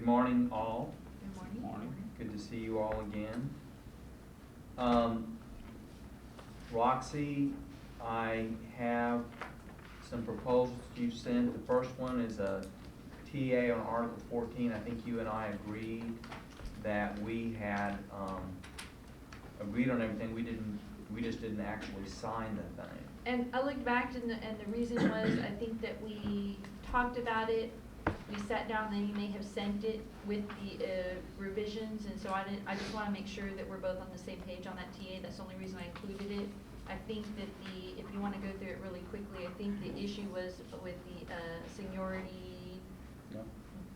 morning, all. Good morning. Good to see you all again. Roxy, I have some proposals you sent. The first one is a TA on Article 14. I think you and I agreed that we had agreed on everything. We just didn't actually sign the thing. And I looked back and the reason was, I think that we talked about it, we sat down, then you may have sent it with the revisions, and so I just wanna make sure that we're both on the same page on that TA. That's the only reason I included it. I think that if you wanna go through it really quickly, I think the issue was with the seniority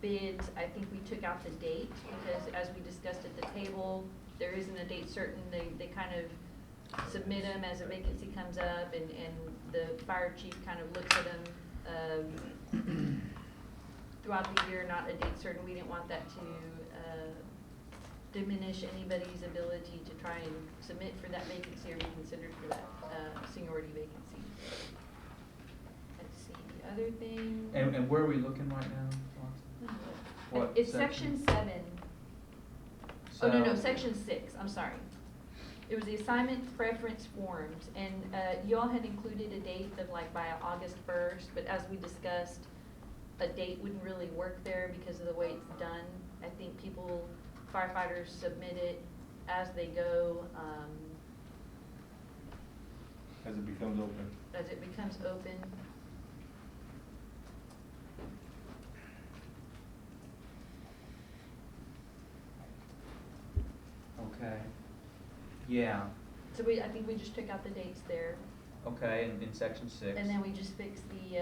bids. I think we took out the date, because as we discussed at the table, there isn't a date certain. They kind of submit them as a vacancy comes up, and the fire chief kind of looks at them throughout the year, not a date certain. We didn't want that to diminish anybody's ability to try and submit for that vacancy or be considered for that seniority vacancy. Let's see, the other thing. And where are we looking right now? What It's section 7. So, Oh, no, section 6, I'm sorry. It was the assignment preference forms, and you all had included a date of like by August 1st, but as we discussed, a date wouldn't really work there because of the way it's done. I think firefighters submit it as they go, As it becomes open. as it becomes open. Okay. Yeah. So I think we just took out the dates there. Okay, in section 6. And then we just fixed the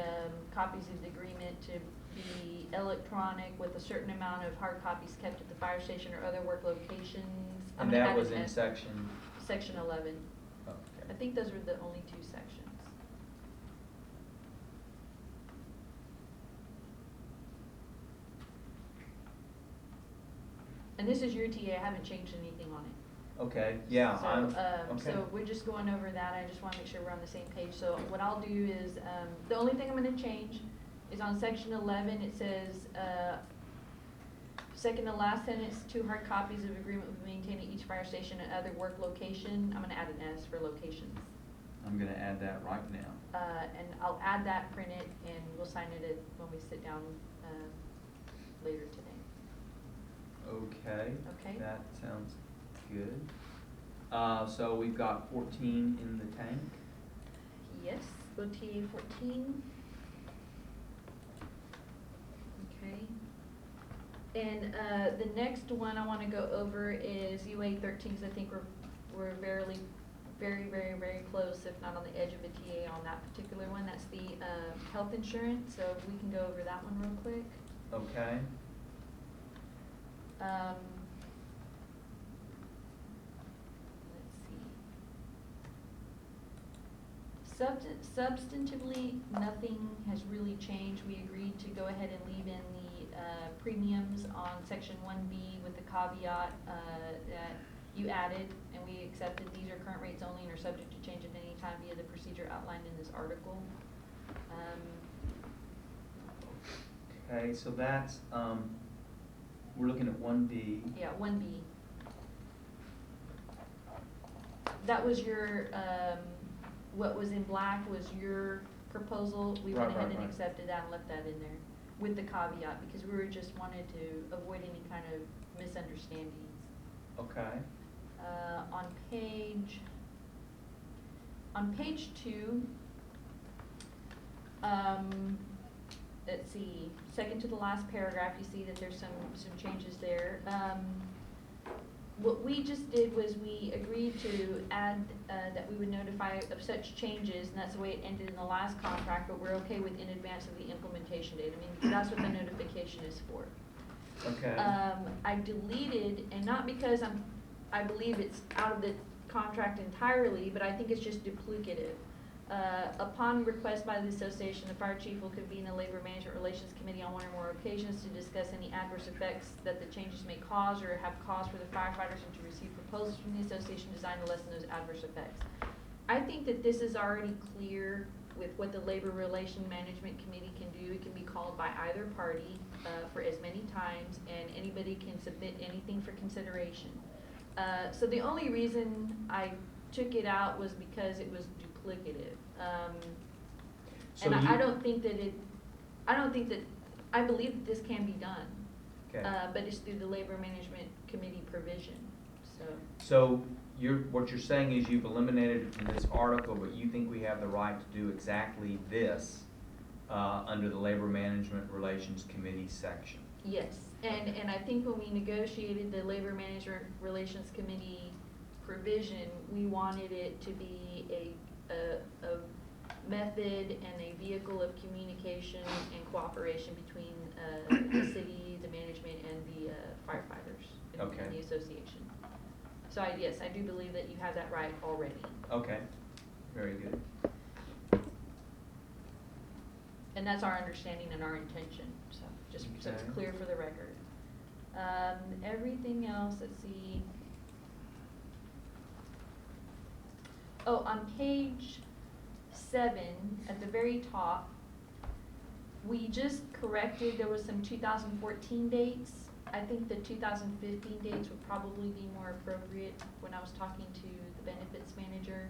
copies of the agreement to be electronic with a certain amount of hard copies kept at the fire station or other work locations. I'm And gonna that add was an in S. section. Section 11. Okay. I think those were the only 2 sections. And this is your TA, I haven't changed anything on it. Okay. Yeah. So, okay. so we're just going over that. I just wanna make sure we're on the same page. So what I'll do is, the only thing I'm gonna change is on section 11, it says, second to last sentence, 2 hard copies of agreement will be maintained at each fire station and other work location. I'm gonna add an S for locations. I'm gonna add that right now. And I'll add that, print it, and we'll sign it when we sit down, later today. Okay. Okay. That sounds good. So we've got 14 in the tank. Yes, go TA 14. Okay. And the next one I want to go over is UA 13, because I think we're very, very close, if not on the edge of a TA on that particular one. That's the health insurance, so we can go over that one real quick. Okay. Let's see. Substantively, nothing has really changed. We agreed to go ahead and leave in the premiums on section 1B with the caveat that you added, and we accepted. These are current rates only and are subject to change at any time via the procedure outlined in this article. Okay, so that's, we're looking at 1B. Yeah, 1B. That was your, what was in black was your proposal. We went ahead and accepted that and left that in there with the caveat, because we were just wanted to avoid any kind of misunderstandings. Okay. On page 2, let's see, second to the last paragraph, you see that there's some changes there. What we just did was we agreed to add that we would notify of such changes, and that's the way it ended in the last contract, but we're okay with in advance of the implementation date. I mean, that's what the notification is for. Okay. I deleted, and not because I believe it's out of the contract entirely, but I think it's just duplicative. Upon request by the association, the fire chief will convene a labor management relations committee on one or more occasions to discuss any adverse effects that the changes may cause or have caused for the firefighters, and to receive proposals from the association designed to lessen those adverse effects. I think that this is already clear with what the Labor Relation Management Committee can do. It can be called by either party for as many times, and anybody can submit anything for consideration. So the only reason I took it out was because it was duplicative. So And you- I don't think that I believe that this can be done. Okay. But it's through the Labor Management Committee provision, so. So what you're saying is you've eliminated it from this article, but you think we have the right to do exactly this under the Labor Management Relations Committee section? Yes, and I think when we negotiated the Labor Management Relations Committee provision, we wanted it to be a method and a vehicle of communication and cooperation between the city, the management, and the firefighters in Okay. the association. So yes, I do believe that you have that right already. Okay, very good. And that's our understanding and our intention, so just so it's Okay. clear for the record. Everything else, let's see. Oh, on page 7, at the very top, we just corrected, there was some 2014 dates. I think the 2015 dates would probably be more appropriate when I was talking to the benefits manager.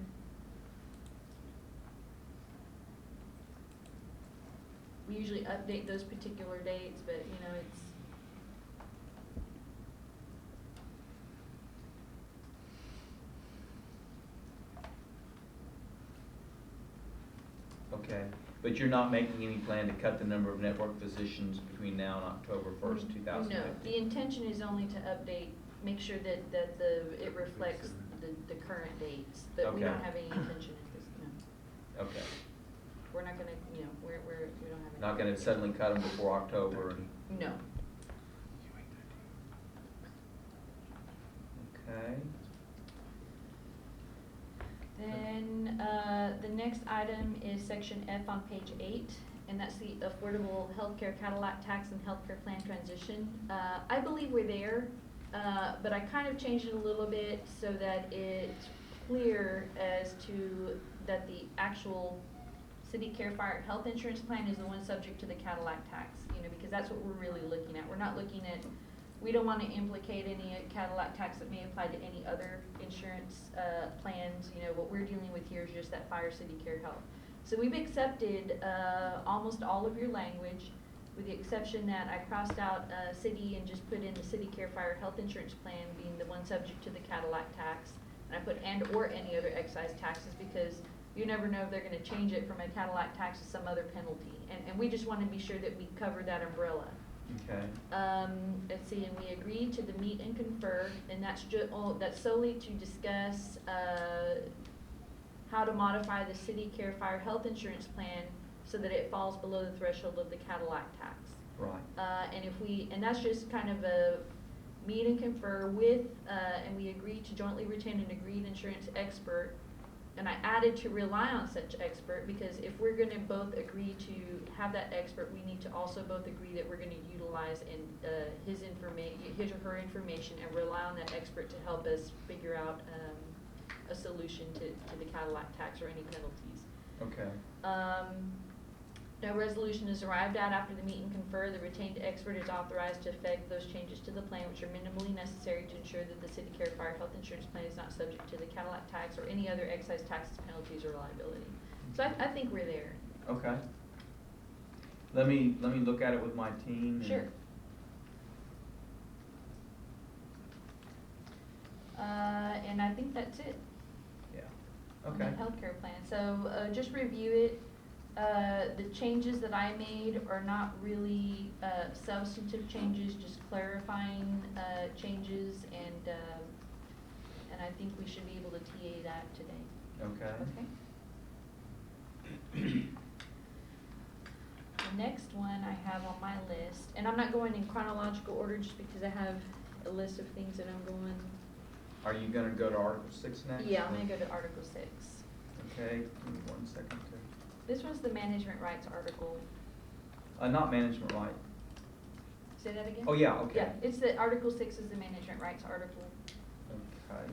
We usually update those particular dates, but you know, it's. Okay, but you're not making any plan to cut the number of network physicians between now and October 1st, 2015? No, the intention is only to update, make sure that it reflects the current dates, but we Okay. don't have any intention at this, no. Okay, We're not gonna, you know, we don't have any. not gonna suddenly cut them before October and, No. okay. Then, the next item is section F on page 8, and that's the Affordable Healthcare Cadillac Tax and Healthcare Plan Transition. I believe we're there, but I kind of changed it a little bit so that it's clear as to that the actual City Care Fire Health Insurance Plan is the one subject to the Cadillac tax, you know, because that's what we're really looking at. We're not looking at, we don't want to implicate any Cadillac tax that may apply to any other insurance plans. You know, what we're dealing with here is just that Fire City Care Health. So we've accepted almost all of your language, with the exception that I crossed out city and just put in the City Care Fire Health Insurance Plan being the one subject to the Cadillac tax. And I put and or any other excise taxes, because you never know if they're going to change it from a Cadillac tax to some other penalty. And we just want to be sure that we cover that umbrella. Okay, Let's see, and we agreed to the meet and confer, and that's that's solely to discuss, how to modify the City Care Fire Health Insurance Plan so that it falls below the threshold of the Cadillac tax. right. And that's just kind of a meet and confer with, and we agreed to jointly retain an agreed insurance expert. And I added to rely on such expert, because if we're gonna both agree to have that expert, we need to also both agree that we're gonna utilize his or her information, and rely on that expert to help us figure out a solution to the Cadillac tax or any penalties. Okay, No resolution is arrived at after the meet and confer. The retained expert is authorized to effect those changes to the plan which are minimally necessary to ensure that the City Care Fire Health Insurance Plan is not subject to the Cadillac tax or any other excise taxes, penalties, or liability. So I think we're there. okay. Let me look at it with my team. and- Sure. And I think that's it. Yeah, On okay. the healthcare plan. So, just review it. The changes that I made are not really, substantive changes, just clarifying, changes, and I think we should be able to TA that today. Okay. Okay? The next one I have on my list, and I'm not going in chronological order just because I have a list of things that I'm going. Are you gonna go to Article 6 next? Yeah, I'm gonna go to Article 6. Okay, give me 1 second to. This one's the management rights article. Not management right. Say that again? Oh, yeah, okay. Yeah, it's the Article 6 is the management rights article. Okay.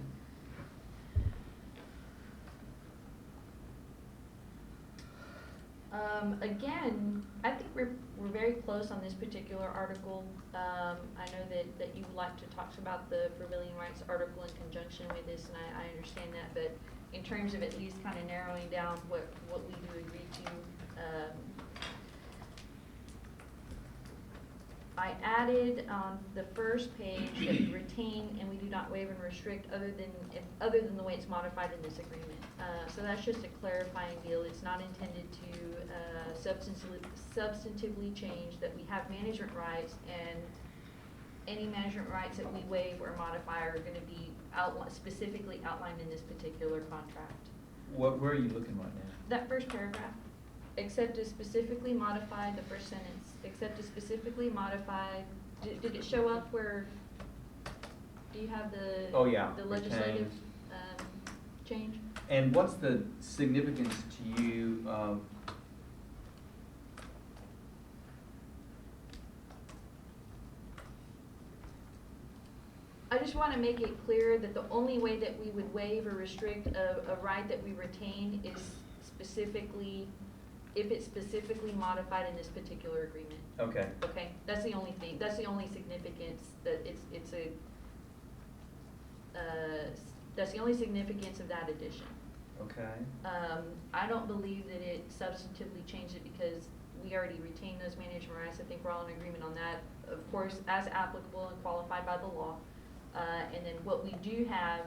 Again, I think we're very close on this particular article. I know that you would like to talk about the prevailing rights article in conjunction with this, and I understand that, but in terms of at least kind of narrowing down what we do agree to, I added on the first page that we retain and we do not waive and restrict other than the way it's modified in this agreement. So that's just a clarifying deal. It's not intended to substantively change that we have management rights, and any management rights that we waive or modify are gonna be specifically outlined in this particular contract. Where are you looking right now? That first paragraph, except as specifically modified, the first sentence, except as specifically modified, did it show up where, do you have the? Oh, yeah, The legislative, change? And what's the significance to you of I just want to make it clear that the only way that we would waive or restrict a right that we retain is specifically, if it's specifically modified in this particular agreement. okay, Okay, that's the only thing, that's the only significance, that that's the only significance of that addition. okay, I don't believe that it substantively changed it because we already retain those management rights. I think we're all in agreement on that, of course, as applicable and qualified by the law. And then what we do have,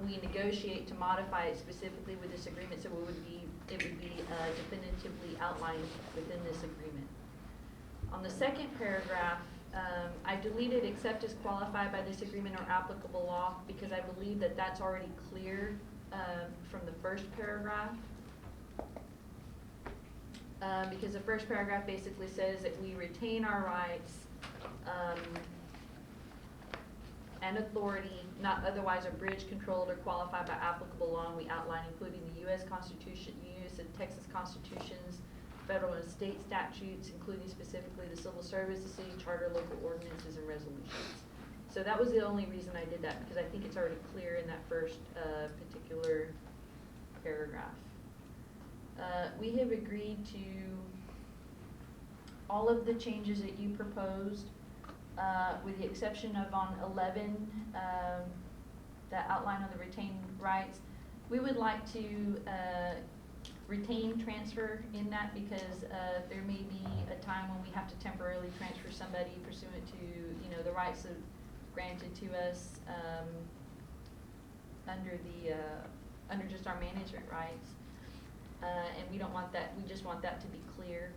we negotiate to modify it specifically with this agreement, so it would be definitively outlined within this agreement. On the second paragraph, I deleted except as qualified by this agreement or applicable law because I believe that that's already clear from the first paragraph. Because the first paragraph basically says that we retain our rights and authority not otherwise abridged, controlled, or qualified by applicable law, and we outline including the U.S. Constitution, U.S. and Texas Constitutions, federal and state statutes, including specifically the civil service, the city charter, local ordinances, and resolutions. So that was the only reason I did that, because I think it's already clear in that first particular paragraph. We have agreed to all of the changes that you proposed, with the exception of on 11, that outline on the retained rights. We would like to retain transfer in that because there may be a time when we have to temporarily transfer somebody pursuant to, you know, the rights of granted to us under just our management rights. And we don't want that, we just want that to be clear.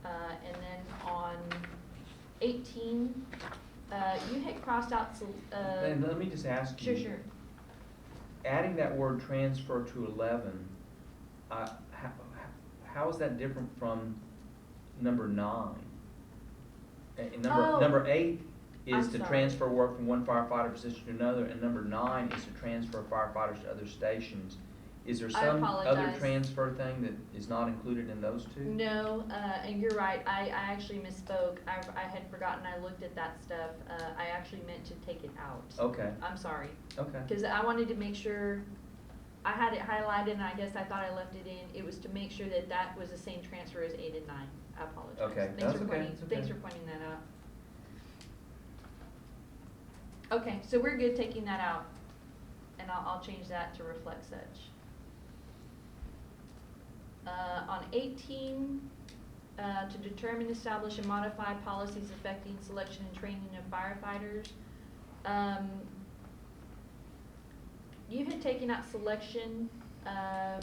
And then on 18, you had crossed out, and let me just ask you. Sure. Adding that word transfer to 11, how is that different from number 9? And number 8 is I'm to sorry. transfer work from one firefighter position to another, and number 9 is to transfer firefighters to other stations. Is there I some other apologize. transfer thing that is not included in those two? No, and you're right, I actually misspoke. I had forgotten, I looked at that stuff. I actually meant to take it out. Okay, I'm sorry. okay. Because I wanted to make sure, I had it highlighted and I guess I thought I left it in. It was to make sure that that was the same transfer as 8 and 9. I apologize. Okay, Thanks that's for okay, pointing, that's okay. thanks for pointing that out. Okay, so we're good taking that out. And I'll change that to reflect such. On 18, to determine, establish, and modify policies affecting selection and training of firefighters. You had taken out selection, I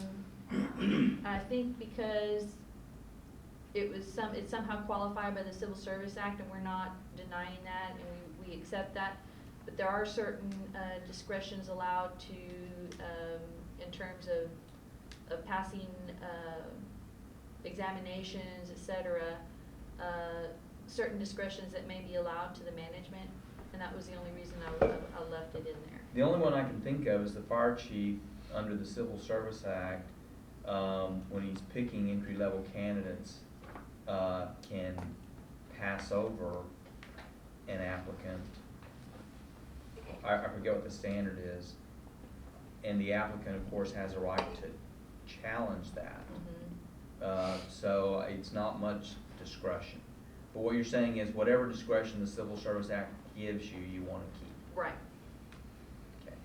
think because it's somehow qualified by the Civil Service Act, and we're not denying that, and we accept that. But there are certain discretions allowed to, in terms of passing examinations, etc., certain discretions that may be allowed to the management, and that was the only reason I left it in there. The only one I can think of is the fire chief under the Civil Service Act, when he's picking entry-level candidates, can pass over an applicant. I forget what the standard is, and the applicant, of course, has a right to challenge that. Mm-hmm. so it's not much discretion. But what you're saying is whatever discretion the Civil Service Act gives you, you wanna keep. Right. Okay.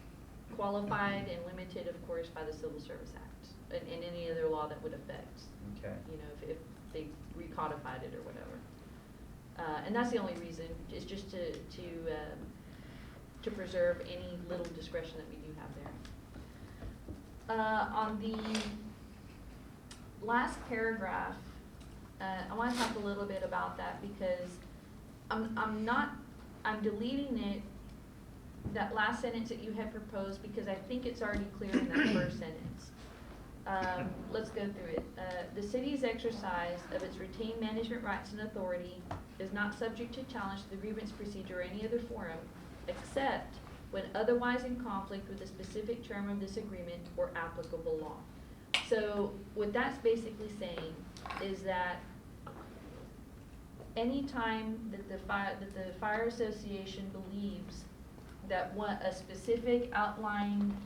Qualified and limited, of course, by the Civil Service Act, and any other law that would affect, Okay. you know, if they recodified it or whatever. And that's the only reason, is just to preserve any little discretion that we do have there. On the last paragraph, I wanna talk a little bit about that because I'm deleting it, that last sentence that you had proposed, because I think it's already clear in that first sentence. Let's go through it. The city's exercise of its retained management rights and authority is not subject to challenge to the grievance procedure or any other forum, except when otherwise in conflict with a specific term of this agreement or applicable law. So what that's basically saying is that anytime that the fire association believes that a specific outlined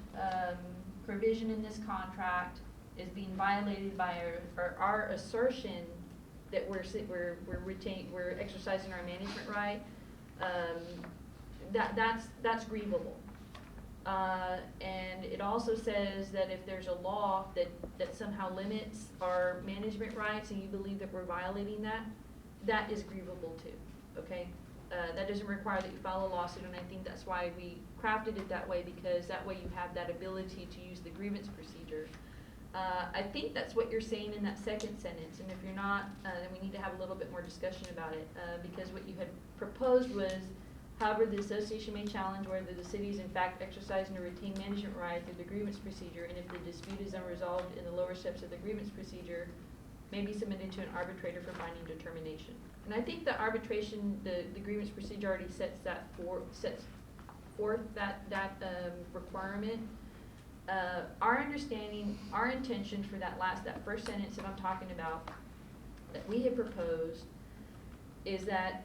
provision in this contract is being violated by our assertion that we're exercising our management right, that's grievable. And it also says that if there's a law that somehow limits our management rights and you believe that we're violating that, that is grievable too, okay? That doesn't require that you file a lawsuit, and I think that's why we crafted it that way, because that way you have that ability to use the grievance procedure. I think that's what you're saying in that second sentence, and if you're not, then we need to have a little bit more discussion about it, because what you had proposed was, however, the association may challenge whether the city is in fact exercising a retained management right through the grievance procedure, and if the dispute is unresolved in the lower steps of the grievance procedure, may be submitted to an arbitrator for binding determination. And I think the arbitration, the grievance procedure already sets forth that requirement. Our understanding, our intention for that first sentence that I'm talking about, that we had proposed, is that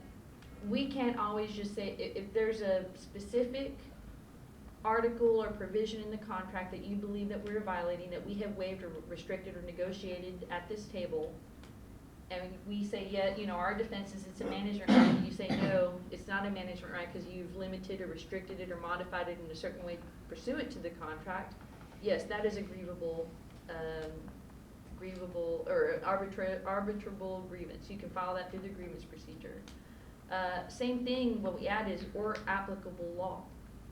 we can't always just say, if there's a specific article or provision in the contract that you believe that we're violating, that we have waived or restricted or negotiated at this table, and we say, yeah, you know, our defense is it's a management right, and you say, no, it's not a management right because you've limited or restricted it or modified it in a certain way pursuant to the contract, yes, that is a grievable or arbitrable grievance. You can file that through the grievance procedure. Same thing, what we add is, or applicable law.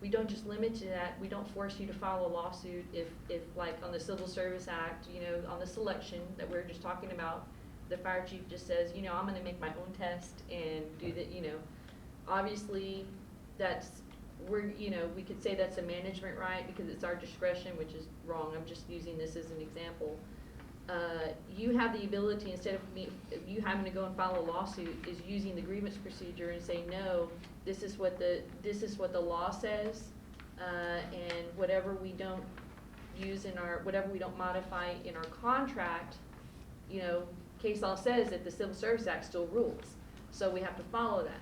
We don't just limit to that. We don't force you to file a lawsuit if like on the Civil Service Act, you know, on the selection that we're just talking about, the fire chief just says, you know, I'm gonna make my own test and do that, you know. Obviously, we could say that's a management right because it's our discretion, which is wrong. I'm just using this as an example. You have the ability, instead of you having to go and file a lawsuit, is using the grievance procedure and say, no, this is what the law says, and whatever we don't use whatever we don't modify in our contract, you know, case law says that the Civil Service Act still rules, so we have to follow that.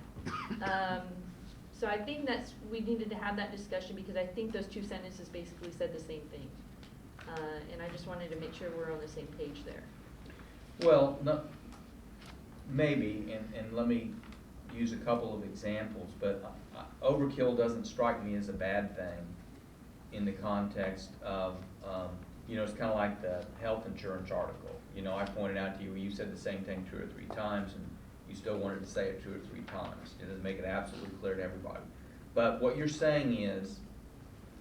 So I think we needed to have that discussion because I think those two sentences basically said the same thing. And I just wanted to make sure we're on the same page there. Well, no, maybe, and let me use a couple of examples, but overkill doesn't strike me as a bad thing in the context of, you know, it's kind of like the health insurance article. You know, I pointed out to you, you said the same thing 2 or 3 times, and you still wanted to say it 2 or 3 times. It doesn't make it absolutely clear to everybody. But what you're saying is,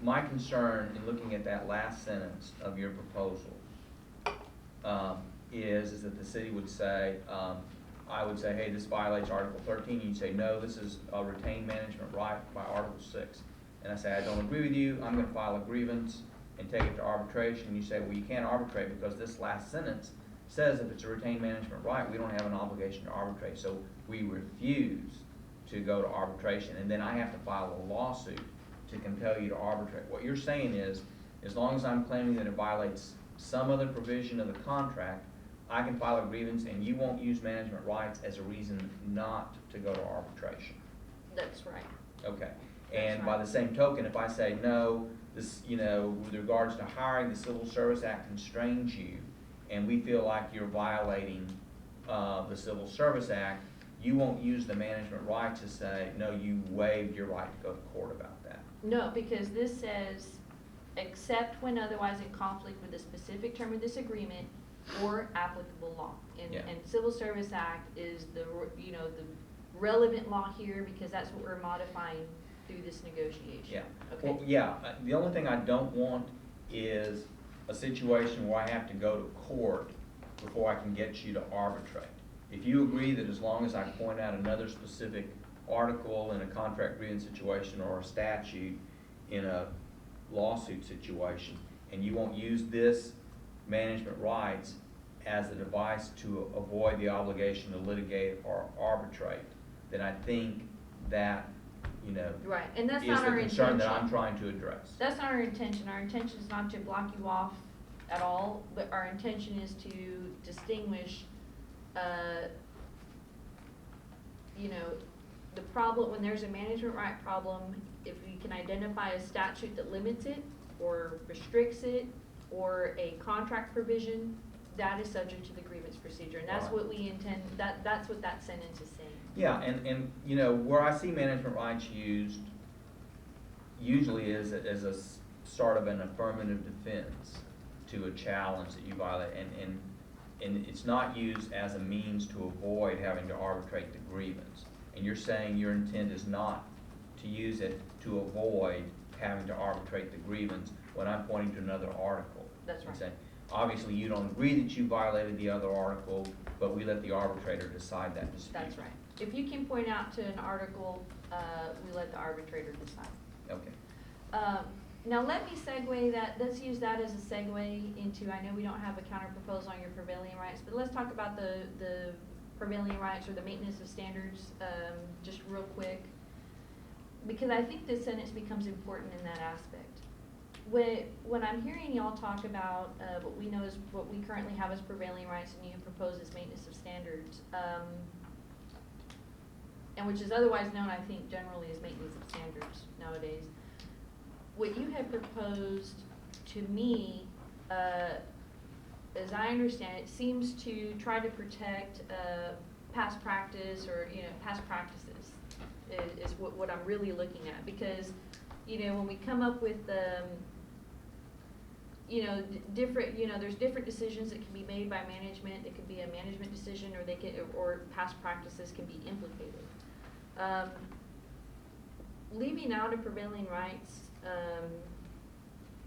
my concern in looking at that last sentence of your proposal is that the city would say, I would say, hey, this violates Article 13. You'd say, no, this is a retained management right by Article 6. And I say, I don't agree with you. I'm going to file a grievance and take it to arbitration. You say, well, you can't arbitrate because this last sentence says if it's a retained management right, we don't have an obligation to arbitrate. So we refuse to go to arbitration. And then I have to file a lawsuit to compel you to arbitrate. What you're saying is, as long as I'm claiming that it violates some other provision of the contract, I can file a grievance and you won't use management rights as a reason not to go to arbitration. That's right. Okay. And That's by right. the same token, if I say no, this, you know, with regards to hiring, the Civil Service Act constrains you, and we feel like you're violating, the Civil Service Act, you won't use the management right to say, no, you waived your right to go to court about that. No, because this says, except when otherwise in conflict with a specific term of this agreement or applicable law. Yeah. And Civil Service Act is the relevant law here, because that's what we're modifying through this negotiation. Yeah. Okay. Well, yeah, the only thing I don't want is a situation where I have to go to court before I can get you to arbitrate. If you agree that as long as I point out another specific article in a contract agreement situation or a statute in a lawsuit situation, and you won't use this management rights as a device to avoid the obligation to litigate or arbitrate, then I think that, Right, and that's is not the our concern intention. that I'm trying to address. That's not our intention. Our intention is not to block you off at all, but our intention is to distinguish, the problem, when there's a management right problem, if we can identify a statute that limits it or restricts it, or a contract provision, that is subject to the grievance procedure, and that's Right. what we intend, that's what that sentence is saying. Yeah, and where I see management rights used usually is as a sort of an affirmative defense to a challenge that you violate, and it's not used as a means to avoid having to arbitrate the grievance. And you're saying your intent is not to use it to avoid having to arbitrate the grievance when I'm pointing to another article. That's and right. saying, obviously, you don't agree that you violated the other article, but we let the arbitrator decide that dispute. That's right. If you can point out to an article, we let the arbitrator decide. Okay. Now let me segue that, let's use that as a segue into, I know we don't have a counter proposal on your prevailing rights, but let's talk about the prevailing rights or the maintenance of standards, just real quick. Because I think this sentence becomes important in that aspect. When I'm hearing y'all talk about, what we know is, what we currently have as prevailing rights and you propose as maintenance of standards, and which is otherwise known, I think, generally as maintenance of standards nowadays. What you had proposed to me, as I understand it, seems to try to protect past practice or, past practices is what I'm really looking at. Because, when we come up with, different, there's different decisions that can be made by management. It could be a management decision, or past practices can be implicated. Leaving out a prevailing rights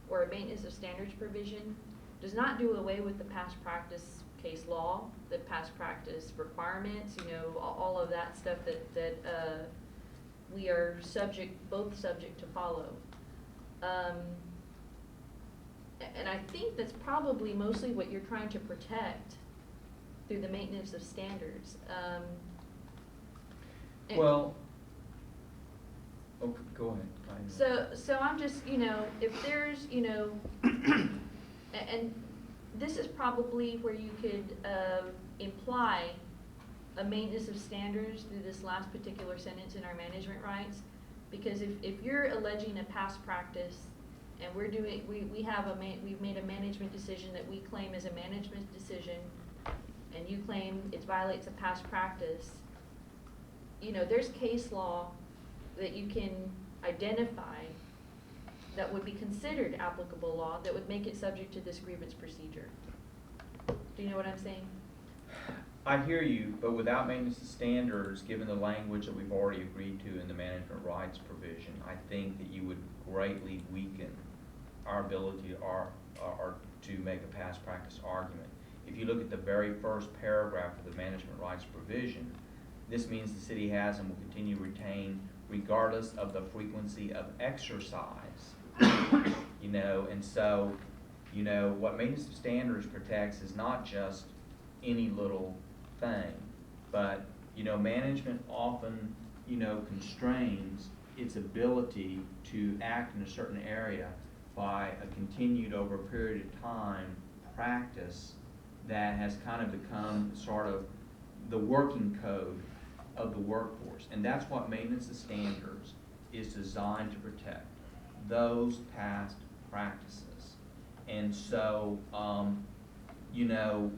or a maintenance of standards provision does not do away with the past practice case law, the past practice requirements, all of that stuff that we are both subject to follow. And I think that's probably mostly what you're trying to protect through the maintenance of standards. Well, okay, go ahead. So I'm just, if there's, and this is probably where you could imply a maintenance of standards through this last particular sentence in our management rights. Because if you're alleging a past practice and we've made a management decision that we claim is a management decision, and you claim it violates a past practice, there's case law that you can identify that would be considered applicable law that would make it subject to this grievance procedure. Do you know what I'm saying? I hear you, but without maintenance of standards, given the language that we've already agreed to in the management rights provision, I think that you would greatly weaken our ability to make a past practice argument. If you look at the very first paragraph of the management rights provision, this means the city has and will continue to retain regardless of the frequency of exercise. And so, what maintenance of standards protects is not just any little thing, but, management often, constrains its ability to act in a certain area by a continued over a period of time practice that has kind of become sort of the working code of the workforce. And that's what maintenance of standards is designed to protect, those past practices. And so, you know,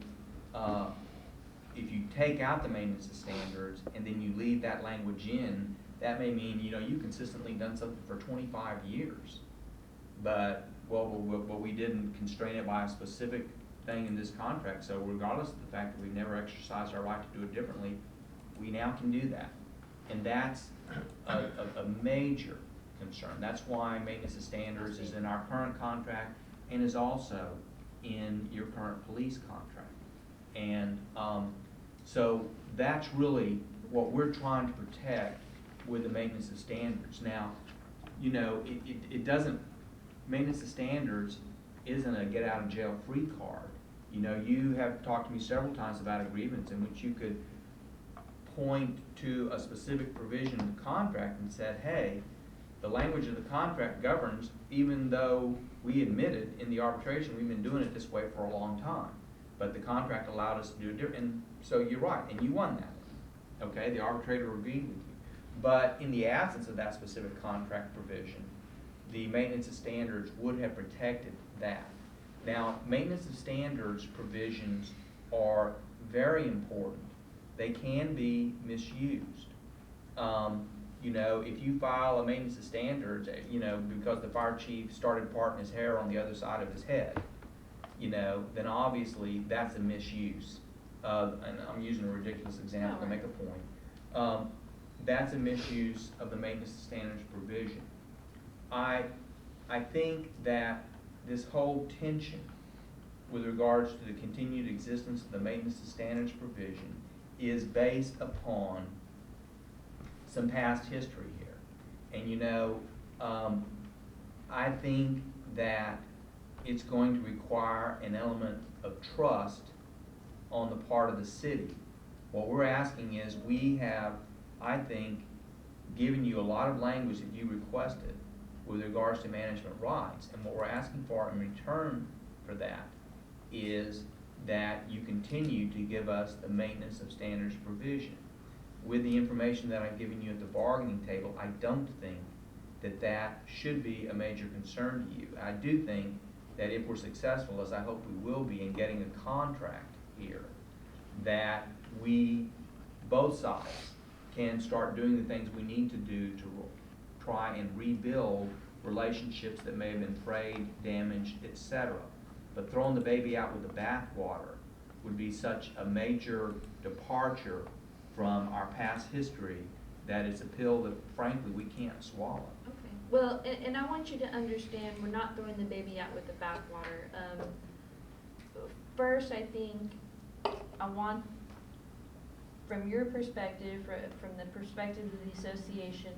if you take out the maintenance of standards and then you leave that language in, that may mean, you know, you've consistently done something for 25 years. But, well, we didn't constrain it by a specific thing in this contract, so regardless of the fact that we've never exercised our right to do it differently, we now can do that. And that's a major concern. That's why maintenance of standards is in our current contract and is also in your current police contract. And so that's really what we're trying to protect with the maintenance of standards. Now, you know, it doesn't, maintenance of standards isn't a get out of jail free card. You know, you have talked to me several times about agreements in which you could point to a specific provision in the contract and said, hey, the language of the contract governs, even though we admitted in the arbitration we've been doing it this way for a long time. But the contract allowed us to do it different, and so you're right, and you won that. Okay, the arbitrator agreed with you. But in the absence of that specific contract provision, the maintenance of standards would have protected that. Now, maintenance of standards provisions are very important. They can be misused. You know, if you file a maintenance of standards, you know, because the fire chief started parting his hair on the other side of his head, you know, then obviously that's a misuse. And I'm using a ridiculous example to make a point. That's a misuse of the maintenance of standards provision. I think that this whole tension with regards to the continued existence of the maintenance of standards provision is based upon some past history here. And you know, I think that it's going to require an element of trust on the part of the city. What we're asking is, we have, I think, given you a lot of language that you requested with regards to management rights, and what we're asking for in return for that is that you continue to give us the maintenance of standards provision. With the information that I've given you at the bargaining table, I don't think that that should be a major concern to you. I do think that if we're successful, as I hope we will be, in getting a contract here, that we, both sides, can start doing the things we need to do to try and rebuild relationships that may have been frayed, damaged, etc. But throwing the baby out with the bathwater would be such a major departure from our past history that it's a pill that, frankly, we can't swallow. Okay. Well, and I want you to understand, we're not throwing the baby out with the bathwater. First, I think I want, from your perspective, from the perspective of the association,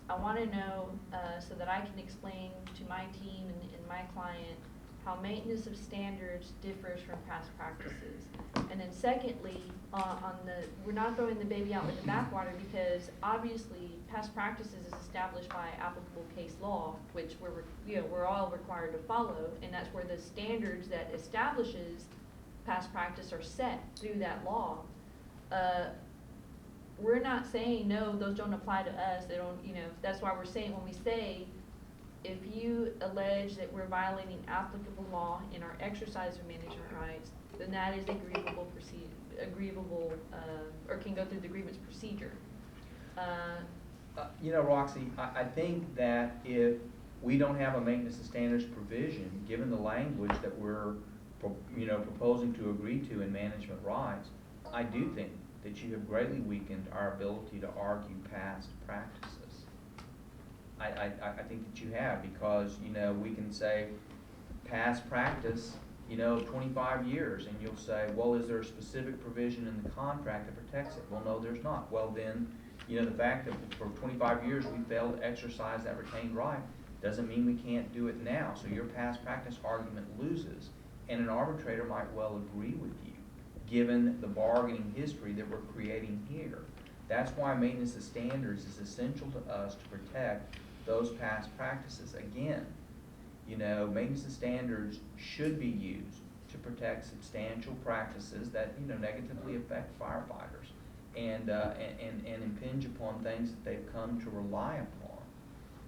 I want to know so that I can explain to my team and my client how maintenance of standards differs from past practices. And then secondly, we're not throwing the baby out with the bathwater, because obviously past practices is established by applicable case law, which we're all required to follow, and that's where the standards that establishes past practice are set through that law. We're not saying, no, those don't apply to us, they don't, you know, that's why we're saying, when we say, if you allege that we're violating applicable law in our exercise of management rights, then that is or can go through the grievance procedure. You know, Roxy, I think that if we don't have a maintenance of standards provision, given the language that we're, you know, proposing to agree to in management rights, I do think that you have greatly weakened our ability to argue past practices. I think that you have, because, you know, we can say past practice, you know, 25 years, and you'll say, well, is there a specific provision in the contract that protects it? Well, no, there's not. Well, then, you know, the fact that for 25 years we failed to exercise that retained right doesn't mean we can't do it now. So your past practice argument loses, and an arbitrator might well agree with you, given the bargaining history that we're creating here. That's why maintenance of standards is essential to us to protect those past practices. Again, you know, maintenance of standards should be used to protect substantial practices that, you know, negatively affect firefighters and impinge upon things that they've come to rely upon.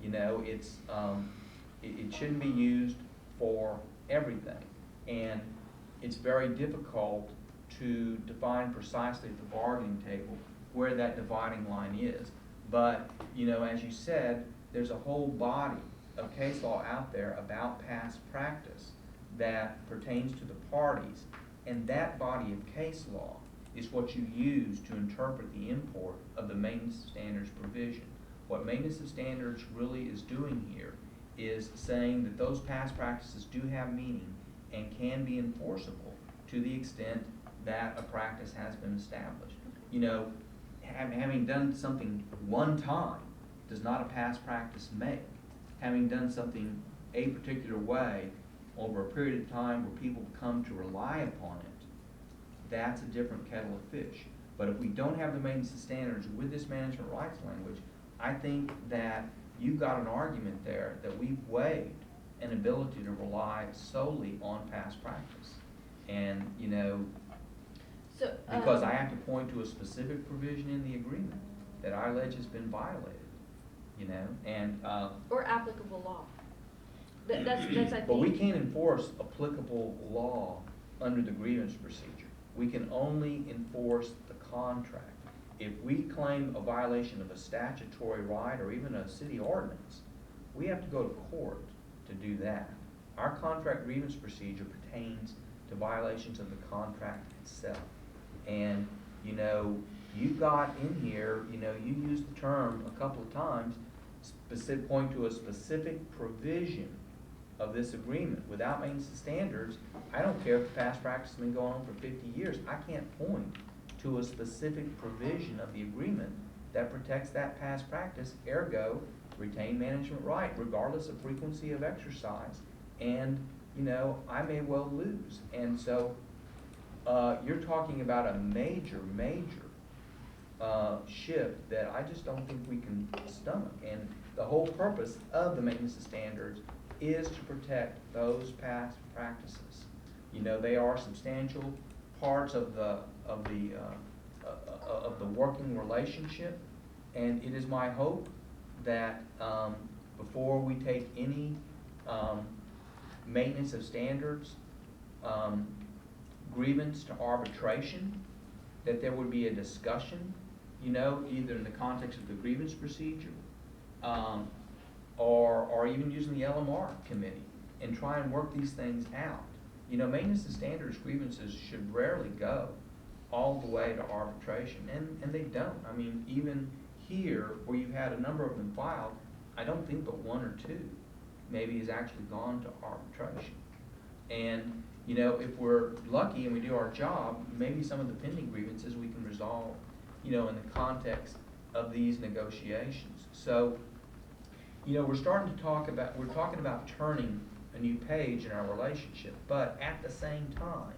You know, it's it shouldn't be used for everything. And it's very difficult to define precisely at the bargaining table where that dividing line is. But, you know, as you said, there's a whole body of case law out there about past practice that pertains to the parties, and that body of case law is what you use to interpret the import of the maintenance of standards provision. What maintenance of standards really is doing here is saying that those past practices do have meaning and can be enforceable to the extent that a practice has been established. You know, having done something one time does not a past practice make. Having done something a particular way over a period of time where people come to rely upon it, that's a different kettle of fish. But if we don't have the maintenance of standards with this management rights language, I think that you've got an argument there that we've waived an ability to rely solely on past practice. And, you know, So, because I have to point to a specific provision in the agreement that I allege has been violated, you know, and, or applicable law. That's I think. but we can't enforce applicable law under the grievance procedure. We can only enforce the contract. If we claim a violation of a statutory right or even a city ordinance, we have to go to court to do that. Our contract grievance procedure pertains to violations of the contract itself. And, you know, you got in here, you know, you used the term a couple of times, point to a specific provision of this agreement. Without maintenance of standards, I don't care if the past practice has been going on for 50 years. I can't point to a specific provision of the agreement that protects that past practice, ergo, retain management right, regardless of frequency of exercise. And, you know, I may well lose. And so, you're talking about a major shift that I just don't think we can stomach. And the whole purpose of the maintenance of standards is to protect those past practices. You know, they are substantial parts of the working relationship, and it is my hope that before we take any maintenance of standards grievance to arbitration, that there would be a discussion, you know, either in the context of the grievance procedure or even using the LMR committee and try and work these things out. You know, maintenance of standards grievances should rarely go all the way to arbitration, and they don't. I mean, even here, where you've had a number of them filed, I don't think but one or two maybe has actually gone to arbitration. And, you know, if we're lucky and we do our job, maybe some of the pending grievances we can resolve, you know, in the context of these negotiations. So, you know, we're talking about turning a new page in our relationship, but at the same time,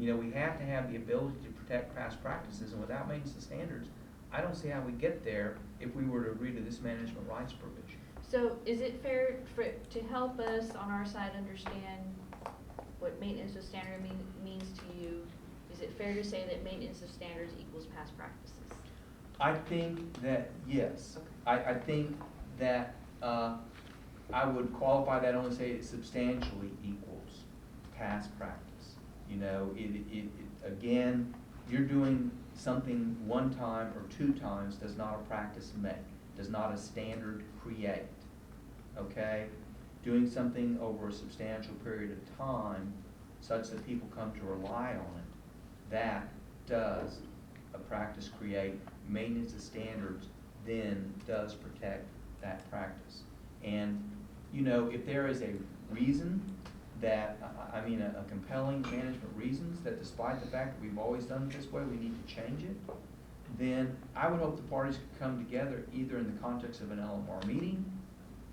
you know, we have to have the ability to protect past practices, and without maintenance of standards, I don't see how we get there if we were to agree to this management rights provision. So is it fair to help us on our side understand what maintenance of standard means to you? Is it fair to say that maintenance of standards equals past practices? I think that, yes. Okay. I think that I would qualify that only say it substantially equals past practice. You know, again, you're doing something one time or two times does not a practice make, does not a standard create, okay? Doing something over a substantial period of time such that people come to rely on it, that does a practice create. Maintenance of standards then does protect that practice. And, you know, if there is a reason that, a compelling management reasons that despite the fact that we've always done it this way, we need to change it, then I would hope the parties could come together either in the context of an LMR meeting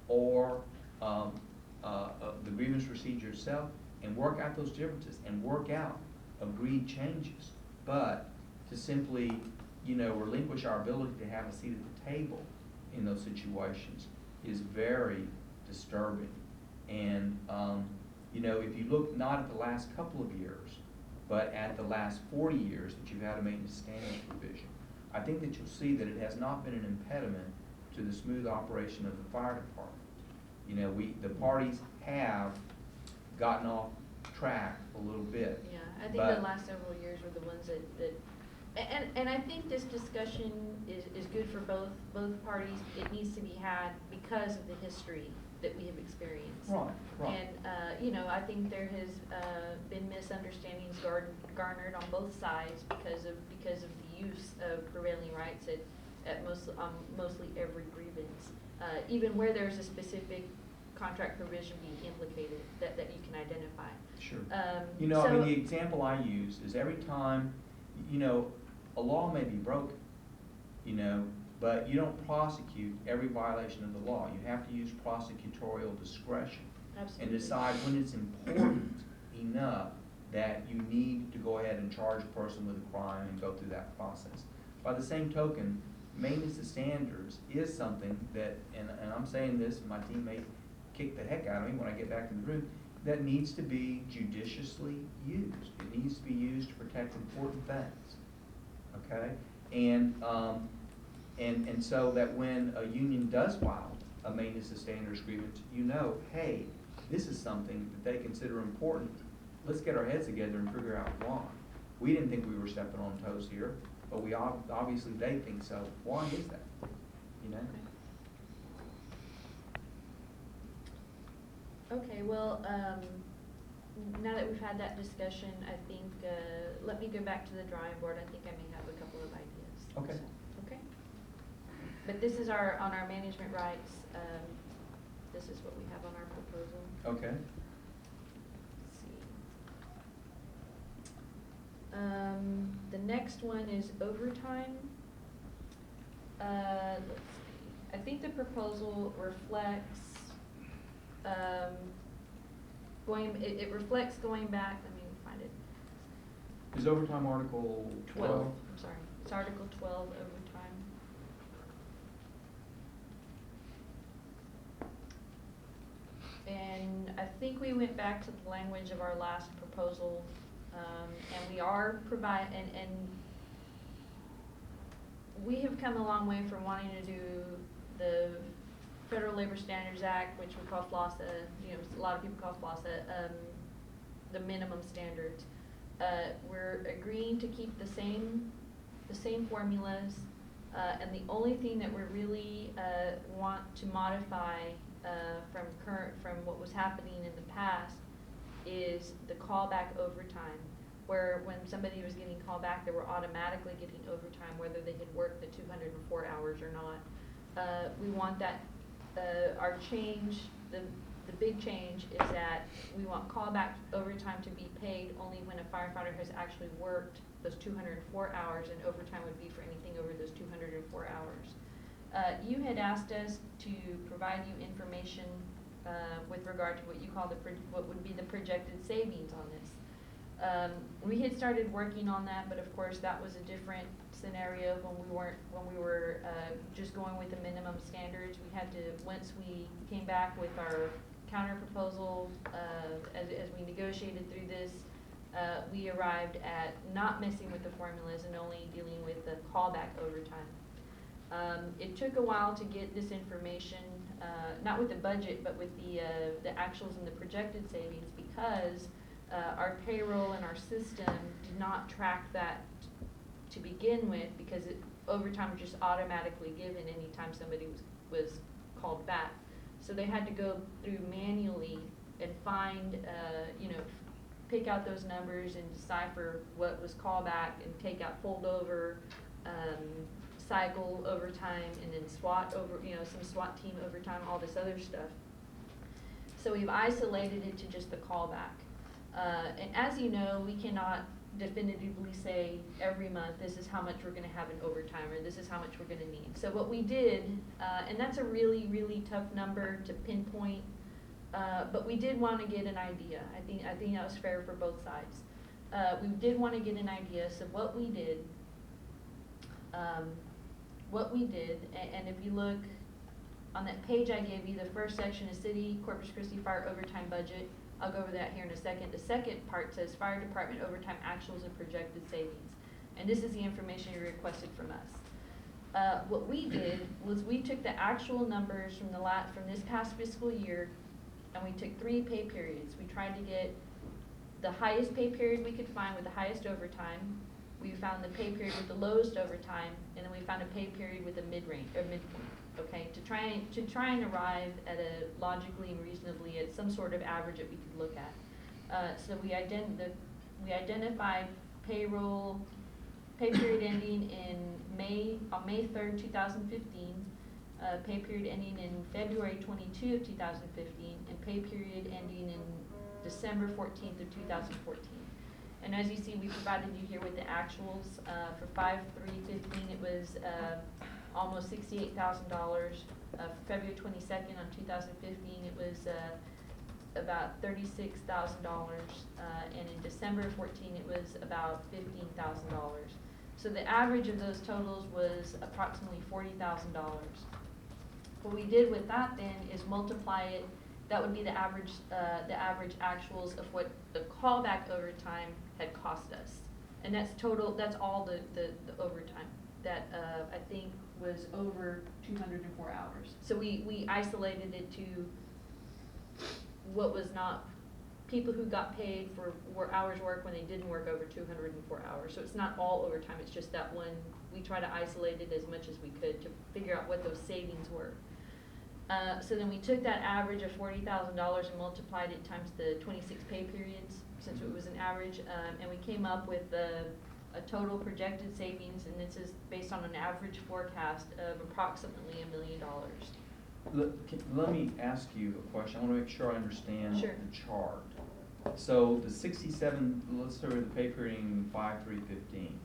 or the grievance procedure itself and work out those differences and work out agreed changes. But to simply, you know, relinquish our ability to have a seat at the table in those situations is very disturbing. And, you know, if you look not at the last couple of years, but at the last 40 years that you've had a maintenance standards provision, I think that you'll see that it has not been an impediment to the smooth operation of the fire department. You know, the parties have gotten off track a little bit. Yeah, I think But- the last several years were the ones that, and I think this discussion is good for both parties. It needs to be had because of the history that we have experienced. Right. And, you know, I think there has been misunderstandings garnered on both sides because of the use of prevailing rights at mostly every grievance. Even where there's a specific contract provision being implicated that you can identify. Sure. So- The example I use is every time, a law may be broken, but you don't prosecute every violation of the law. You have to use prosecutorial discretion. Absolutely. And decide when it's important enough that you need to go ahead and charge a person with a crime and go through that process. By the same token, maintenance of standards is something that, and I'm saying this, my team may kick the heck out of me when I get back in the room, that needs to be judiciously used. It needs to be used to protect important things, okay? And so that when a union does file a maintenance of standards grievance, hey, this is something that they consider important. Let's get our heads together and figure out why. We didn't think we were stepping on toes here, but we obviously they think so. Why is that? Okay, well, now that we've had that discussion, I think, let me go back to the drawing board. I think I may have a couple of ideas. Okay. So, okay? But this is on our management rights, this is what we have on our proposal. Okay. Let's see. The next one is overtime. Let's see. I think the proposal reflects, it reflects going back, let me find it. Is overtime Article 12? I'm sorry, it's Article 12, overtime. And I think we went back to the language of our last proposal, and we are and we have come a long way from wanting to do the Federal Labor Standards Act, which we call FLOSSA, a lot of people call FLOSSA, the minimum standards. We're agreeing to keep the same formulas, and the only thing that we really want to modify from what was happening in the past is the callback overtime, where when somebody was getting called back, they were automatically getting overtime, whether they had worked the 204 hours or not. We want that. Our change, the big change is that we want callback overtime to be paid only when a firefighter has actually worked those 204 hours, and overtime would be for anything over those 204 hours. You had asked us to provide you information with regard to what you call what would be the projected savings on this. We had started working on that, but of course that was a different scenario when we were just going with the minimum standards. We had to, once we came back with our counter proposal, as we negotiated through this, we arrived at not messing with the formulas and only dealing with the callback overtime. It took a while to get this information, not with the budget, but with the actuals and the projected savings, because our payroll and our system did not track that to begin with, because overtime was just automatically given anytime somebody was called back. So they had to go through manually and find, pick out those numbers and decipher what was callback and take out holdover, cycle overtime, and then SWAT some SWAT team overtime, all this other stuff. So we've isolated it to just the callback. And as you know, we cannot definitively say every month this is how much we're going to have in overtime, or this is how much we're going to need. So what we did, and that's a really, really tough number to pinpoint, but we did want to get an idea. I think that was fair for both sides. We did want to get an idea. So what we did, and if you look on that page I gave you, the first section is City Corpus Christi Fire Overtime Budget. I'll go over that here in a second. The second part says Fire Department Overtime Actuals and Projected Savings. And this is the information you requested from us. What we did was we took the actual numbers from this past fiscal year, and we took 3 pay periods. We tried to get the highest pay period we could find with the highest overtime. We found the pay period with the lowest overtime, and then we found a pay period with a mid-range, or midpoint, okay? To try and arrive at a logically and reasonably at some sort of average that we could look at. So we identified payroll, pay period ending on May 3rd, 2015, pay period ending in February 22 of 2015, and pay period ending in December 14th of 2014. And as you see, we provided you here with the actuals. For 5/3/15, it was almost $68,000. February 22nd on 2015, it was about $36,000. And in December 14, it was about $15,000. So the average of those totals was approximately $40,000. What we did with that then is multiply it. That would be the average actuals of what the callback overtime had cost us. And that's total, that's all the overtime that I think was over 204 hours. So we isolated it to what was not, people who got paid for hours work when they didn't work over 204 hours. So it's not all overtime, it's just that one. We try to isolate it as much as we could to figure out what those savings were. So then we took that average of $40,000 and multiplied it times the 26 pay periods, since it was an average, and we came up with a total projected savings, and this is based on an average forecast of approximately $1 million. Let me ask you a question. I want to make sure I understand Sure. the chart. So the 67, let's start with the pay period in 5/3/15.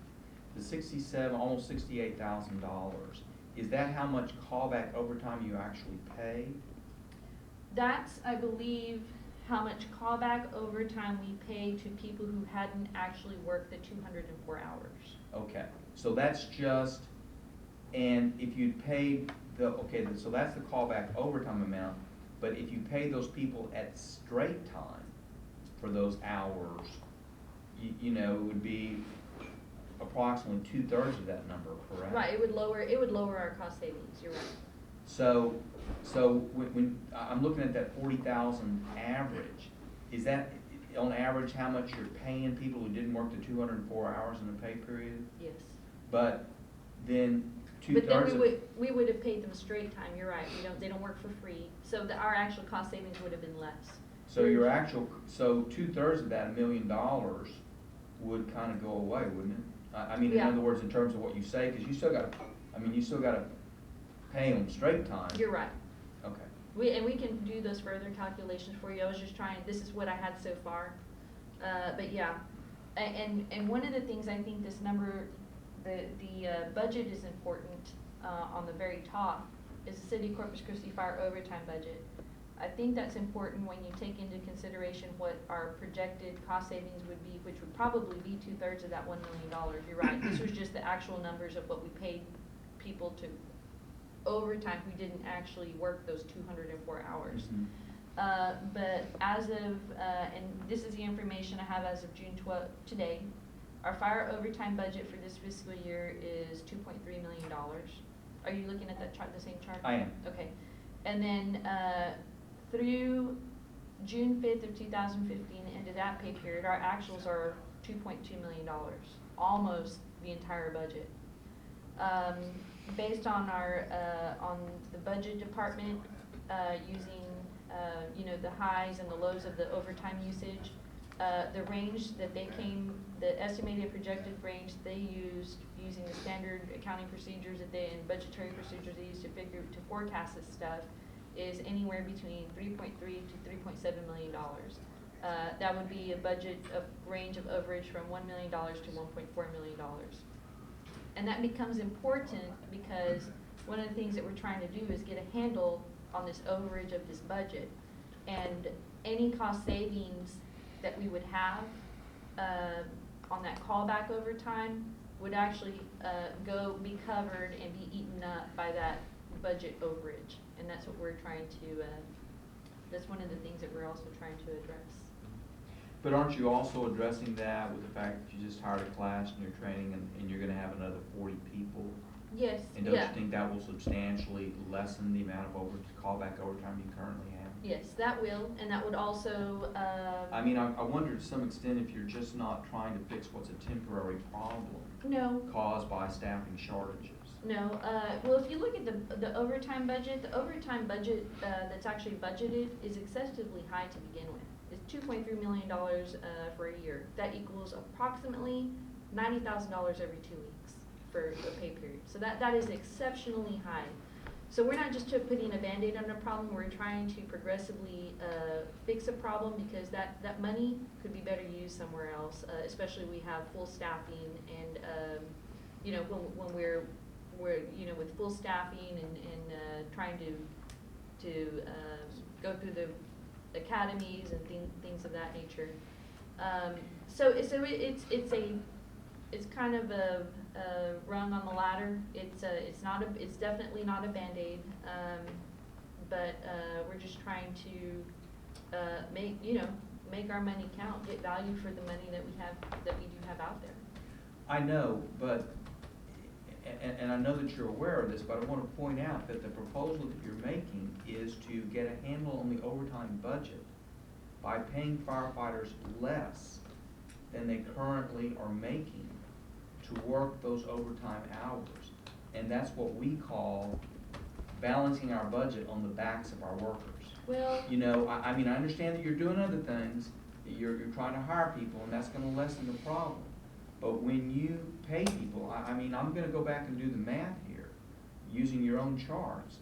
The 67, almost $68,000. Is that how much callback overtime you actually pay? That's, I believe, how much callback overtime we pay to people who hadn't actually worked the 204 hours. Okay, so that's just, and if you paid so that's the callback overtime amount, but if you pay those people at straight time for those hours, you know, it would be approximately 2/3 of that number, correct? Right, it would lower our cost savings, you're right. So when I'm looking at that 40,000 average, is that on average how much you're paying people who didn't work the 204 hours in the pay period? Yes. But then But then 2/3 we would have paid them straight time, you're right, they don't work for free, so our actual cost savings would have been less. So so 2/3 of that $1 million would kind of go away, wouldn't it? I mean, in Yeah. other words, in terms of what you say, because you still got to pay them straight time. You're right. Okay. And we can do those further calculations for you. I was just trying, this is what I had so far. But yeah, and one of the things I think this number, the budget is important on the very top, is the City of Corpus Christi Fire overtime budget. I think that's important when you take into consideration what our projected cost savings would be, which would probably be 2/3 of that $1 million. You're right. This was just the actual numbers of what we paid people to overtime who didn't actually work those 204 hours. Mm-hmm. But as of, and this is the information I have as of June 12th, today, our fire overtime budget for this fiscal year is $2.3 million. Are you looking at that chart, the same chart? I am. Okay. And then through June 5th of 2015, the end of that pay period, our actuals are $2.2 million, almost the entire budget. Based on our on the budget department using the highs and the lows of the overtime usage, the range that the estimated projected range they used using the standard accounting procedures and budgetary procedures they used to forecast this stuff is anywhere between $3.3 to $3.7 million. That would be a budget of range of overage from $1 million to $1.4 million. And that becomes important because one of the things that we're trying to do is get a handle on this overage of this budget. And any cost savings that we would have on that callback overtime would actually be covered and be eaten up by that budget overage. And that's what we're trying to, that's one of the things that we're also trying to address. But aren't you also addressing that with the fact that you just hired a class and you're training and you're going to have another 40 people? Yes. And don't you think that will substantially lessen the amount of callback overtime you currently have? Yes, that will, and that would also, I mean, I wonder to some extent if you're just not trying to fix what's a temporary problem no, caused by staffing shortages. no, well, if you look at the overtime budget, that's actually budgeted is excessively high to begin with. It's $2.3 million, for a year. That equals approximately $90,000 every 2 weeks for a pay period. So that is exceptionally high. So we're not just putting a Band-Aid on a problem, we're trying to progressively, fix a problem because that money could be better used somewhere else, especially we have full staffing and, you know, when we're, you know, with full staffing and trying to go through the academies and things of that nature. So it's kind of a rung on the ladder. It's definitely not a Band-Aid, but we're just trying to make our money count, get value for the money that we do have out there. I know, but, and I know that you're aware of this, but I want to point out that the proposal that you're making is to get a handle on the overtime budget by paying firefighters less than they currently are making to work those overtime hours. And that's what we call balancing our budget on the backs of our workers. Well, You know, I mean, I understand that you're doing other things, that you're trying to hire people, and that's gonna lessen the problem. But when you pay people, I mean, I'm gonna go back and do the math here, using your own charts.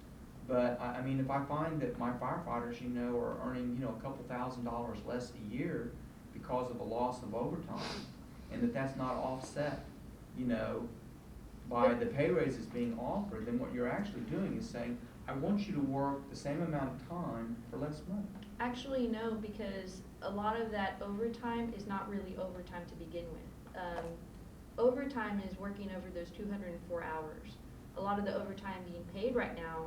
But, I mean, if I find that my firefighters, you know, are earning, you know, a couple $1,000s less a year because of a loss of overtime, and that's not offset, you know, by the pay raises being offered, then what you're actually doing is saying, I want you to work the same amount of time for less money. actually, no, because a lot of that overtime is not really overtime to begin with. Overtime is working over those 204 hours. A lot of the overtime being paid right now,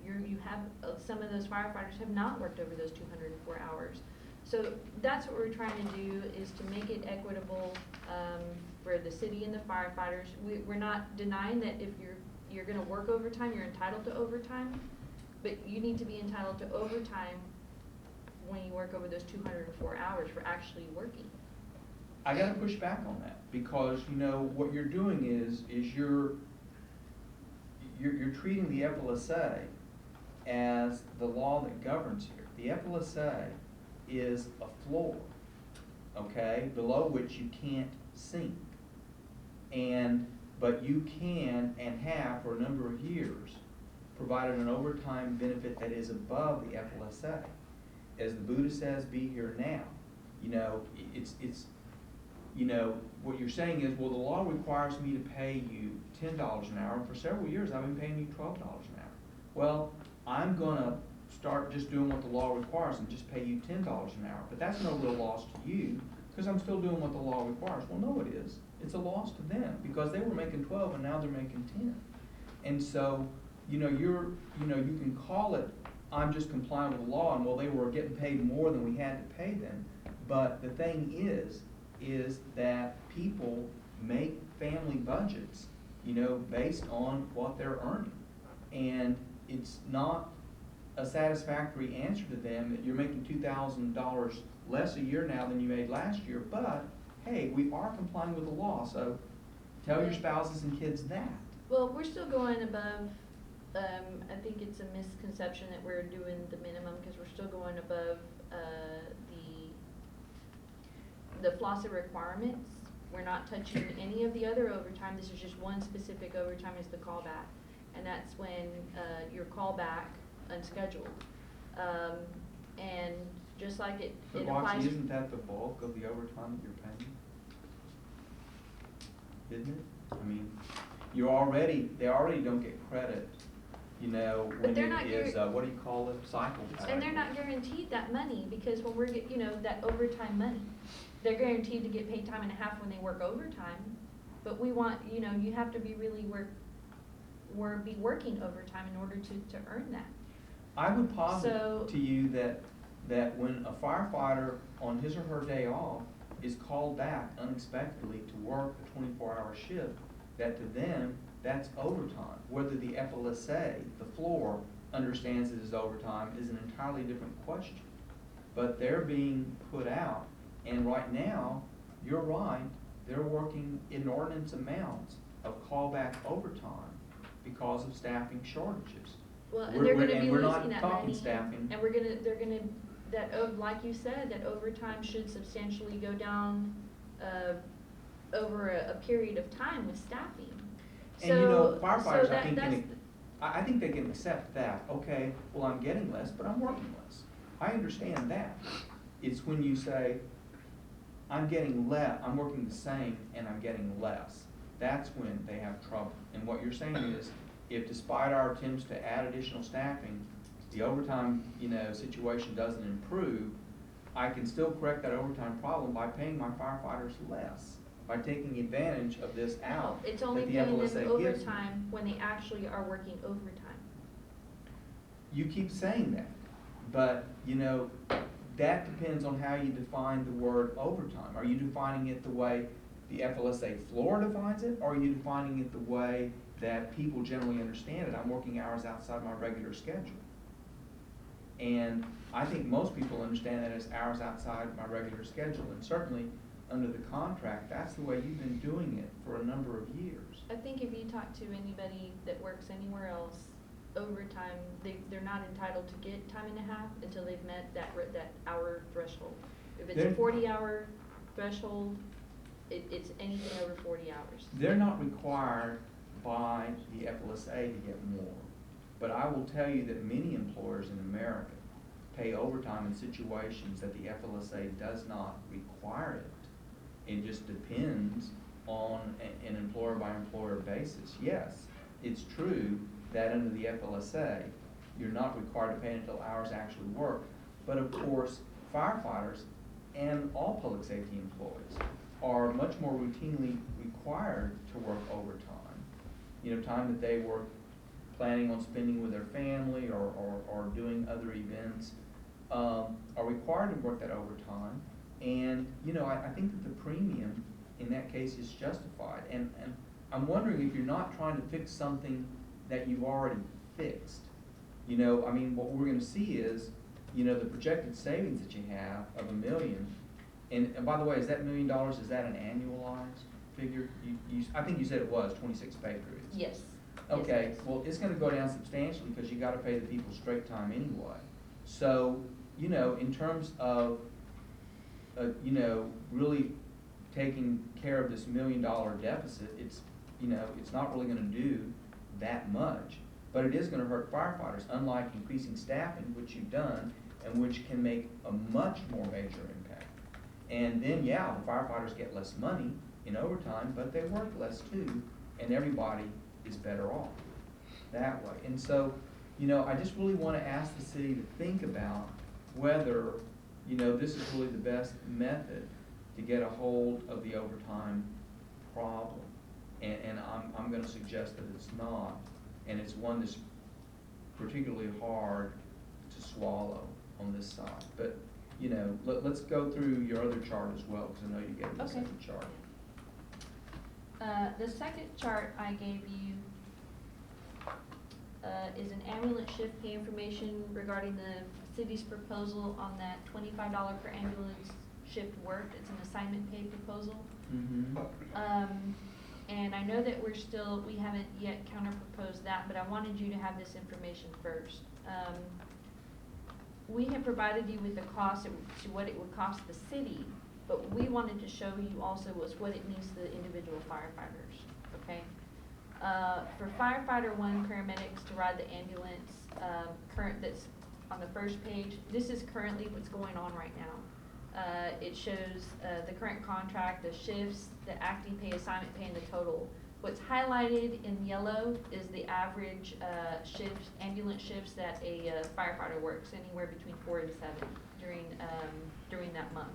you have, some of those firefighters have not worked over those 204 hours. So that's what we're trying to do, is to make it equitable, for the city and the firefighters. We're not denying that if you're gonna work overtime, you're entitled to overtime, but you need to be entitled to overtime when you work over those 204 hours for actually working. I gotta push back on that, because, you know, what you're doing is you're treating the FLSA as the law that governs here. The FLSA is a floor, okay, below which you can't sink. But you can and have for a number of years provided an overtime benefit that is above the FLSA. As the Buddha says, be here now. You know, it's you know, what you're saying is, well, the law requires me to pay you $10 an hour, and for several years I've been paying you $12 an hour. Well, I'm gonna start just doing what the law requires and just pay you $10 an hour, but that's no real loss to you, because I'm still doing what the law requires. Well, no, it is. It's a loss to them, because they were making 12 and now they're making 10. And so, you know, you can call it, I'm just complying with the law, and well, they were getting paid more than we had to pay them. But the thing is that people make family budgets, you know, based on what they're earning. And it's not a satisfactory answer to them that you're making $2,000 less a year now than you made last year, but hey, we are complying with the law, so tell your spouses and kids that. Well, we're still going above, I think it's a misconception that we're doing the minimum, because we're still going above, the FLOSSA requirements. We're not touching any of the other overtime. This is just one specific overtime, is the callback. And that's when, your callback unscheduled. And just like it But applies. Roxy, isn't that the bulk of the overtime that you're paying? Isn't it? I mean, they already don't get credit, you know, But when they're not it is, what do you call it, cycle time. And they're not guaranteed that money, because when we're you know, that overtime money, they're guaranteed to get paid time and a half when they work overtime. But we want, you know, you have to be really be working overtime in order to earn that. I would posit So- to you that when a firefighter on his or her day off is called back unexpectedly to work a 24-hour shift, that to them, that's overtime. Whether the FLSA, the floor, understands it as overtime is an entirely different question. But they're being put out, and right now, you're right, they're working inordinate amounts of callback overtime because of staffing shortages. Well, and We're- they're we're- gonna be and we're losing not that talking money, staffing. and they're gonna, like you said, that overtime should substantially go down, over a period of time with staffing. And you know, So firefighters, I that- think, that's I think they can accept that, okay, well, I'm getting less, but I'm working less. I understand that. It's when you say, I'm getting less, I'm working the same and I'm getting less. That's when they have trouble. And what you're saying is, if despite our attempts to add additional staffing, the overtime, situation doesn't improve, I can still correct that overtime problem by paying my firefighters less, by taking advantage of this out It's that only the paying FLSA them gives me. overtime when they actually are working overtime. You keep saying that, but, that depends on how you define the word overtime. Are you defining it the way the FLSA floor defines it, or are you defining it the way that people generally understand it? I'm working hours outside my regular schedule. And I think most people understand that as hours outside my regular schedule, and certainly under the contract, that's the way you've been doing it for a number of years. I think if you talk to anybody that works anywhere else, overtime, they're not entitled to get time and a half until they've met that hour threshold. If it's a They're- 40-hour threshold, it's anything over 40 hours. They're not required by the FLSA to get more. But I will tell you that many employers in America pay overtime in situations that the FLSA does not require it. It just depends on an employer by employer basis. Yes, it's true that under the FLSA, you're not required to pay until hours actually work. But of course, firefighters and all public safety employees are much more routinely required to work overtime. Time that they were planning on spending with their family or doing other events, are required to work that overtime. And, I think that the premium in that case is justified. And I'm wondering if you're not trying to fix something that you've already fixed. What we're gonna see is, the projected savings that you have of $1 million. And by the way, is that $1 million, is that an annualized figure? I think you said it was 26 pay periods. Yes. Okay, Yes. well, it's gonna go down substantially because you gotta pay the people straight time anyway. So, in terms of, really taking care of this $1 million deficit, it's not really gonna do that much. But it is gonna hurt firefighters, unlike increasing staffing, which you've done, and which can make a much more major impact. And then, yeah, the firefighters get less money in overtime, but they work less too, and everybody is better off that way. And so, I just really wanna ask the city to think about whether, this is really the best method to get a hold of the overtime problem. And I'm gonna suggest that it's not, and it's one that's particularly hard to swallow on this side. But, let's go through your other chart as well, because I know you gave me a Okay. second chart. The second chart I gave you is an ambulance shift pay information regarding the city's proposal on that $25 per ambulance shift worked. It's an assignment pay proposal. Mm-hmm. And I know that we haven't yet counter-proposed that, but I wanted you to have this information first. We have provided you with the cost to what it would cost the city, but we wanted to show you also was what it means to the individual firefighters, okay? For firefighter 1 paramedics to ride the ambulance, that's on the first page, this is currently what's going on right now. It shows the current contract, the shifts, the acting pay, assignment pay, and the total. What's highlighted in yellow is the average shifts, ambulance shifts that a firefighter works, anywhere between 4 and 7 during that month.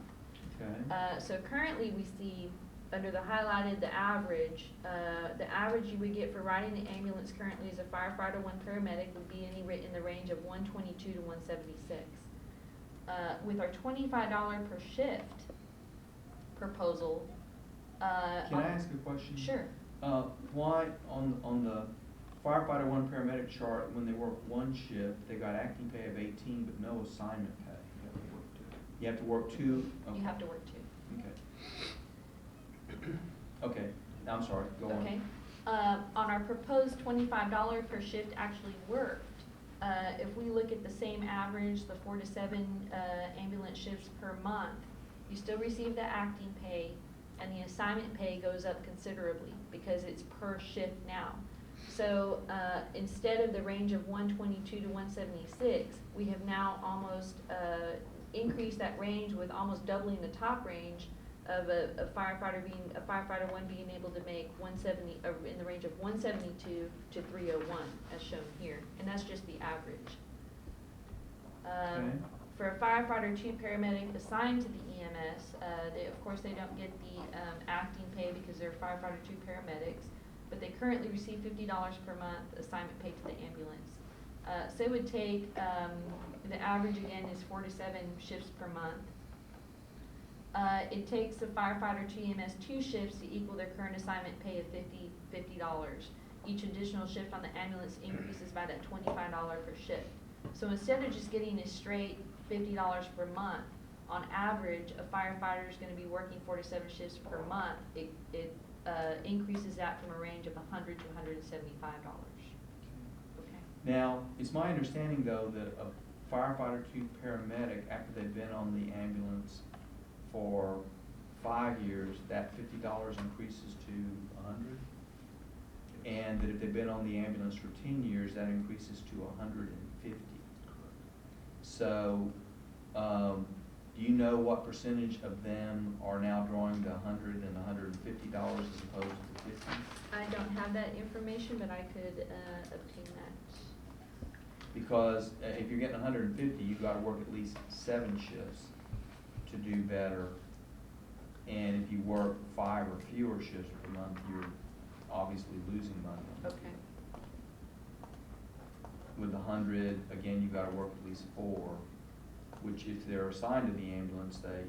Okay. So currently we see under the highlighted, the average you would get for riding the ambulance currently as a firefighter 1 paramedic would be in the range of 122 to 176. With our $25 per shift proposal. Can I ask a question? Sure. Why on the firefighter one paramedic chart, when they work one shift, they got acting pay of 18, but no assignment pay. You have to work two? Okay. You have to work 2. Okay. Okay, I'm sorry, go on. Okay. On our proposed $25 per shift actually worked. If we look at the same average, the 4 to 7 ambulance shifts per month, you still receive the acting pay, and the assignment pay goes up considerably because it's per shift now. So instead of the range of 122 to 176, we have now almost increased that range with almost doubling the top range of a firefighter one being able to make 170, in the range of 172 to 301, as shown here, and that's just the average. Okay. For a firefighter 2 paramedic assigned to the EMS, of course they don't get the acting pay because they're firefighter 2 paramedics, but they currently receive $50 per month assignment pay to the ambulance. So it would take, the average again is 4 to 7 shifts per month. It takes the firefighter 2 EMS 2 shifts to equal their current assignment pay of $50. Each additional shift on the ambulance increases by that $25 per shift. So instead of just getting a straight $50 per month, on average, a firefighter is going to be working 4 to 7 shifts per month. It increases that from a range of $100 to $175. Okay. Now, it's my understanding though that a firefighter 2 paramedic, after they've been on the ambulance for 5 years, that $50 increases to $100, and that if they've been on the ambulance for 10 years, that increases to $150. So, do you know what percentage of them are now drawing the $100 and $150 as opposed to 50? I don't have that information, but I could obtain that. Because if you're getting 150, you've got to work at least 7 shifts to do better. And if you work 5 or fewer shifts per month, you're obviously losing money. Okay. With 100, again, you've got to work at least 4, which if they're assigned to the ambulance, they,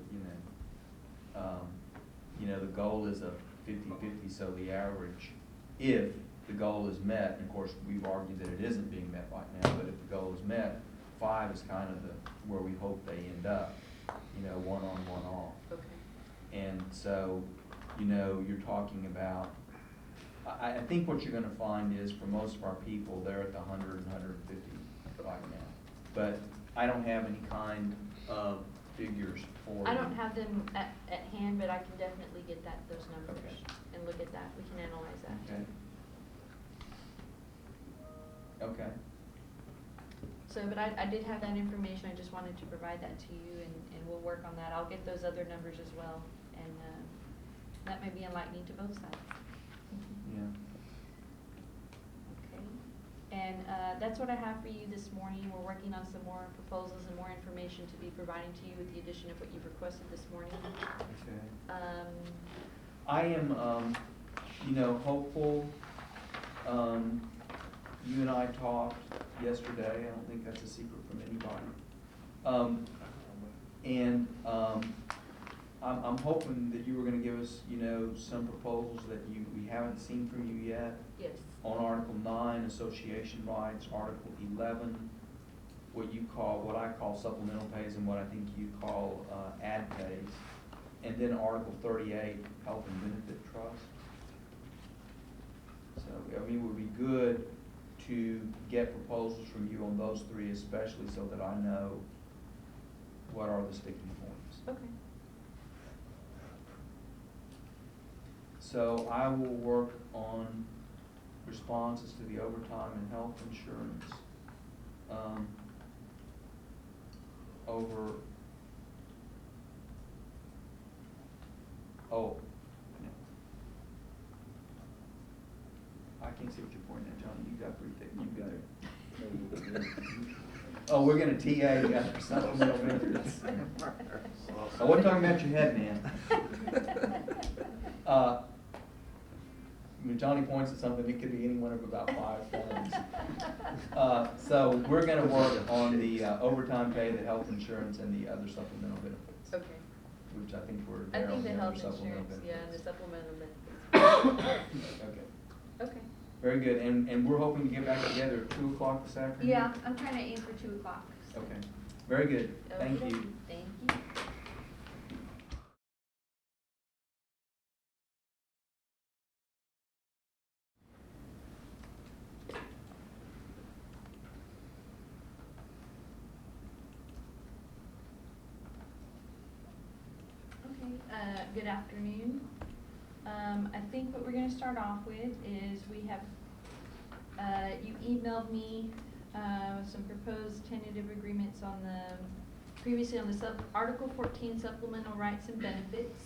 the goal is a 50-50, so the average, if the goal is met, and of course, we've argued that it isn't being met right now, but if the goal is met, 5 is kind of where we hope they end up, 1 on, 1 off. Okay. And so, you're talking about, I think what you're gonna find is for most of our people, they're at the 100 and 150 right now. But I don't have any kind of figures for you. I don't have them at hand, but I can definitely get those numbers Okay. and look at that. We can analyze that. Okay. Okay. So, but I did have that information. I just wanted to provide that to you, and we'll work on that. I'll get those other numbers as well, and that may be enlightening to both sides. Yeah. Okay. And that's what I have for you this morning. We're working on some more proposals and more information to be providing to you with the addition of what you've requested this morning. Okay. I am, hopeful. You and I talked yesterday. I don't think that's a secret from anybody. I'm hoping that you were going to give us, some proposals that we haven't seen from you yet. Yes. On Article 9, association rights, Article 11, what I call supplemental pays, and what I think you call ad pays, and then Article 38, health and benefit trust. So, it would be good to get proposals from you on those 3 especially, so that I know what are the sticking points. Okay. So I will work on responses to the overtime and health insurance I can't see what you're pointing at, Johnny. You got 3 things. You got it. Oh, we're gonna TA after supplemental benefits. I wasn't talking about your head, man. When Johnny points at something, it could be any one of about 5 things. So we're gonna work on the overtime pay, the health insurance, and the other supplemental benefits. Okay. Which I think we're I there on think the the other health supplemental insurance, benefits. yeah, and the supplemental benefits. Okay. Okay. Very good, and we're hoping to get back together at 2 o'clock this afternoon? Yeah, I'm trying to aim for 2 o'clock. so. Okay, very good, thank Okay, you. Thank you. Okay, good afternoon. I think what we're gonna start off with is we have, you emailed me, with some proposed tentative agreements on previously on the Article 14 supplemental rights and benefits.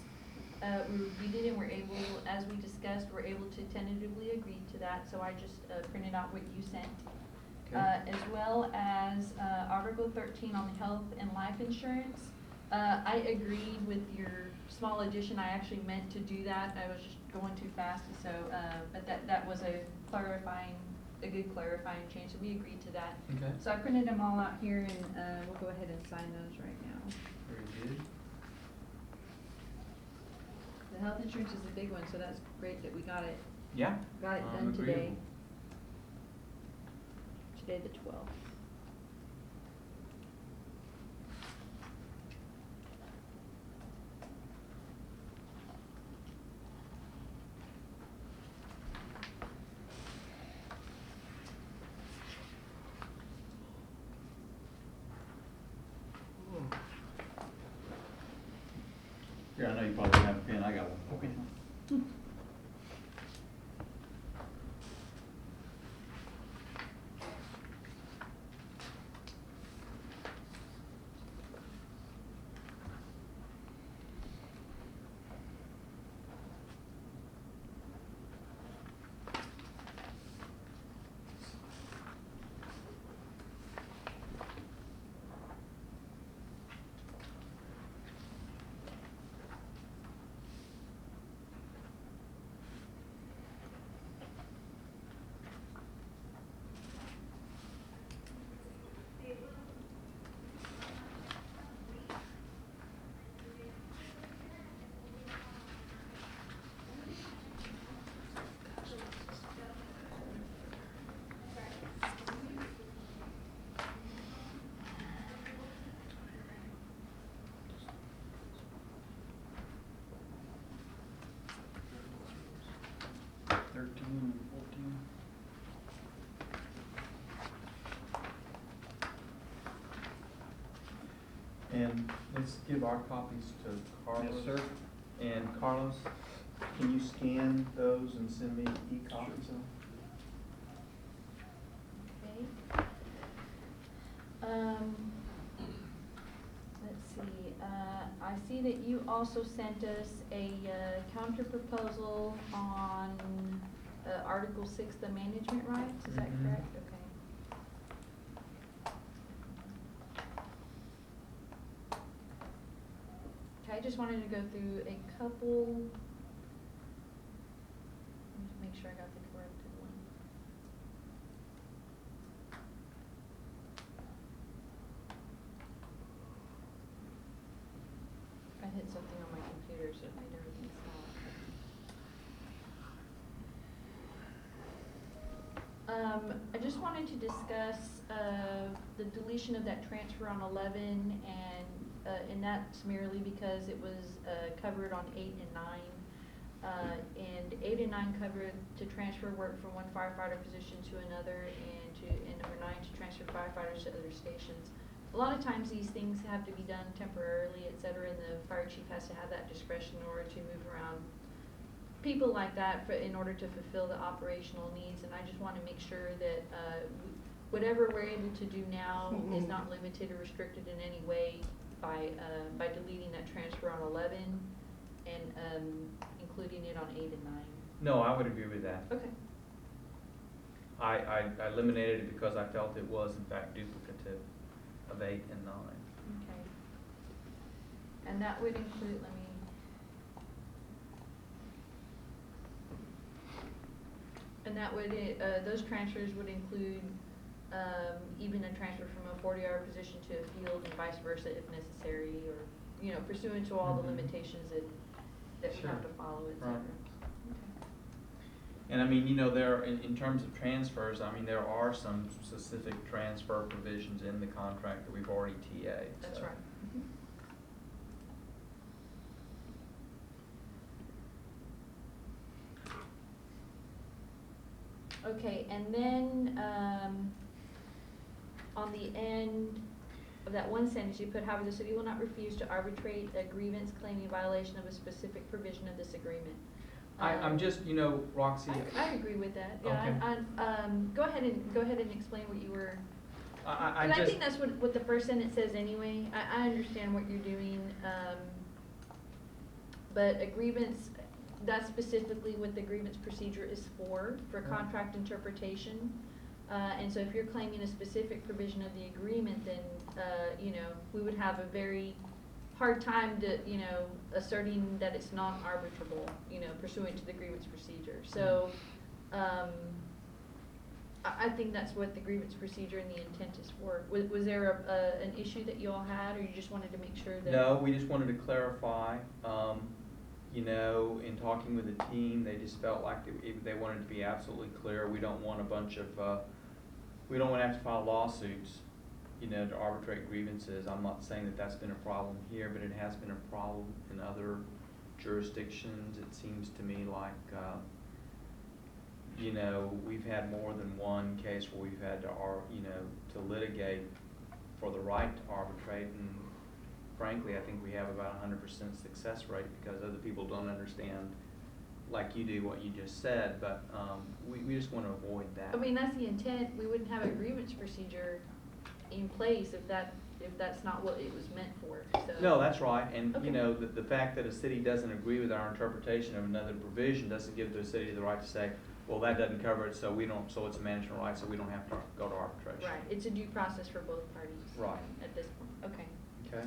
We reviewed it and we're able, as we discussed, we're able to tentatively agree to that, so I just, printed out what you sent. Okay. As well as, Article 13 on the health and life insurance. I agreed with your small addition, I actually meant to do that, I was just going too fast, so, but that was a good clarifying change, so we agreed to that. Okay. So I printed them all out here and, we'll go ahead and sign those right now. Very good. The health insurance is a big one, so that's great that we got it Yeah. done agreeable. today. Today the 12th. Here, I know you probably have a pen, I got one. Okay. And let's give our copies to Carlos. Yes, sir. And Carlos, can you scan those and send me e-copies of them? Okay. Let's see, I see that you also sent us a, counter proposal on, Article 6, the management rights, is that Mhm. correct? Okay. Okay, I just wanted to go through a couple, let me just make sure I got the corrected one. I hit something on my computer, so it made everything stop. I just wanted to discuss, the deletion of that transfer on 11, and that's merely because it was, covered on 8 and 9. And 8 and 9 covered to transfer work from one firefighter position to another, and number 9 to transfer firefighters to other stations. A lot of times these things have to be done temporarily, et cetera, and the fire chief has to have that discretion in order to move around people like that in order to fulfill the operational needs. And I just want to make sure that whatever we're able to do now is not limited or restricted in any way by deleting that transfer on 11 and including it on 8 and 9. No, I would agree with that. Okay. I eliminated it because I felt it was in fact duplicative of 8 and 9. Okay. And that would include, and that would, those transfers would include, even a transfer from a 40-hour position to a field and vice versa if necessary, or, pursuant to all the Mhm. limitations that we Sure. have to follow, et cetera. Right. Okay. And I mean, you know, in terms of transfers, I mean, there are some specific transfer provisions in the contract that we've already TA'd. That's so. right. Mhm. Okay, and then, on the end of that one sentence, you put, however, the city will not refuse to arbitrate a grievance claiming violation of a specific provision of this agreement. I'm just, you know, Roxy. I agree with that, yeah, Okay. go ahead and explain what you were. I And I just. think that's what the first sentence says anyway, I understand what you're doing, but a grievance, that's specifically what the grievance procedure is for Right. contract interpretation. And so if you're claiming a specific provision of the agreement, then, you know, we would have a very hard time to, you know, asserting that it's non-arbitrable, you know, pursuant to the grievance procedure. So, I think that's what the grievance procedure and the intent is for. Was there an issue that you all had, or you just wanted to make sure that? No, we just wanted to clarify, you know, in talking with the team, they just felt like they wanted to be absolutely clear. We don't want a bunch of, we don't want to have to file lawsuits, you know, to arbitrate grievances. I'm not saying that that's been a problem here, but it has been a problem in other jurisdictions. It seems to me like, you know, we've had more than one case where we've had to, you know, to litigate for the right to arbitrate, and frankly, I think we have about 100% success rate because other people don't understand, like you do, what you just said, but we just want to avoid that. I mean, that's the intent. We wouldn't have a grievance procedure in place if that's not what it was meant for, so. No, that's right, and Okay. you know, the fact that a city doesn't agree with our interpretation of another provision doesn't give the city the right to say, well, that doesn't cover it, so we don't, so it's a management right, so we don't have to go to arbitration. Right, it's a due process for both parties. Right. At this point, okay. Okay,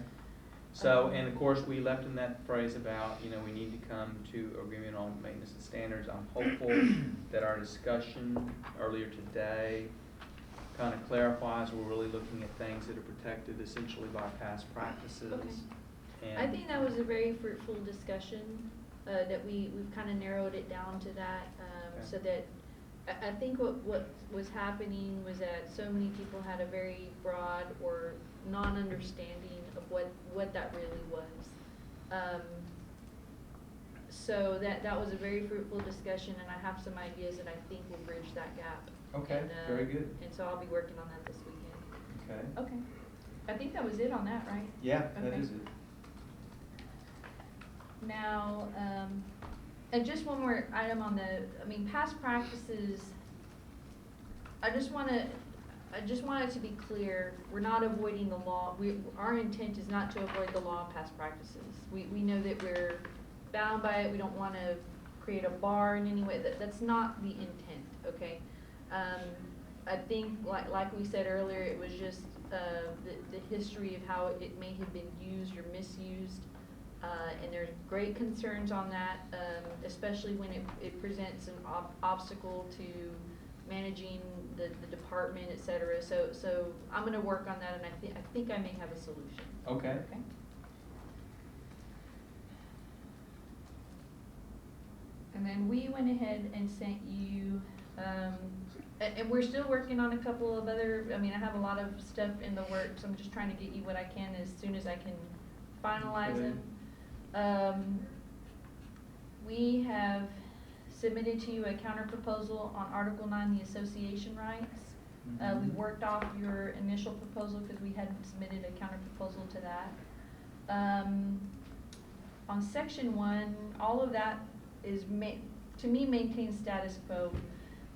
so, and of course, we left in that phrase about, you know, we need to come to agreement on maintenance and standards. I'm hopeful that our discussion earlier today kind of clarifies we're really looking at things that are protected essentially by past practices. Okay. And I think that was a very fruitful discussion, that we've kind of narrowed it down to that, Okay. so that, I think what was happening was that so many people had a very broad or non-understanding of what that really was. So that was a very fruitful discussion, and I have some ideas that I think will bridge that gap. Okay, And, very good. And so I'll be working on that this weekend. Okay. Okay, I think that was it on that, right? Yeah, that Okay. is it. Now, and just one more item on past practices, I just want it to be clear, we're not avoiding the law. Our intent is not to avoid the law of past practices. We know that we're bound by it, we don't wanna create a bar in any way, that's not the intent, okay? I think, like we said earlier, it was just, the history of how it may have been used or misused. And there's great concerns on that, especially when it presents an obstacle to managing the department, et cetera. So I'm gonna work on that, and I think I may have a solution. Okay. Okay. And then we went ahead and sent you, and we're still working on a couple of other, I have a lot of stuff in the works. I'm just trying to get you what I can as soon as I can finalize Okay. them. We have submitted to you a counter proposal on Article 9, the association rights. We worked off your initial proposal because we hadn't submitted a counter proposal to that. On Section 1, all of that is, to me, maintains status quo.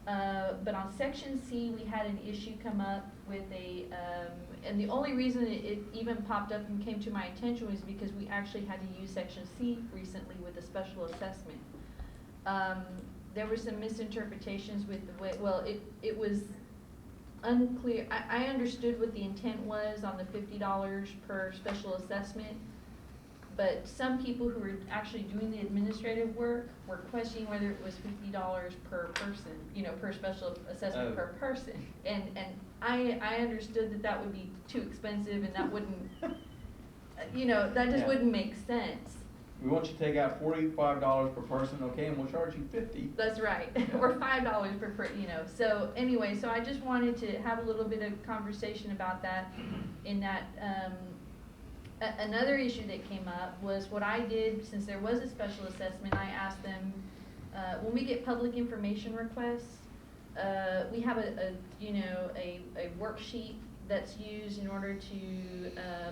But on Section C, we had an issue come up with and the only reason it even popped up and came to my attention was because we actually had to use Section C recently with a special assessment. There were some misinterpretations with the way, it was unclear. I understood what the intent was on the $50 per special assessment, but some people who were actually doing the administrative work were questioning whether it was $50 per person, per special assessment per person. And I understood that would be too expensive, and that wouldn't, that just Yeah. wouldn't make sense. we want you to take out $45 per person, okay, and we'll charge you 50. That's right, or $5 you know, so anyway, so I just wanted to have a little bit of conversation about that, in that, another issue that came up was what I did, since there was a special assessment, I asked them, when we get public information requests, we have a worksheet that's used in order to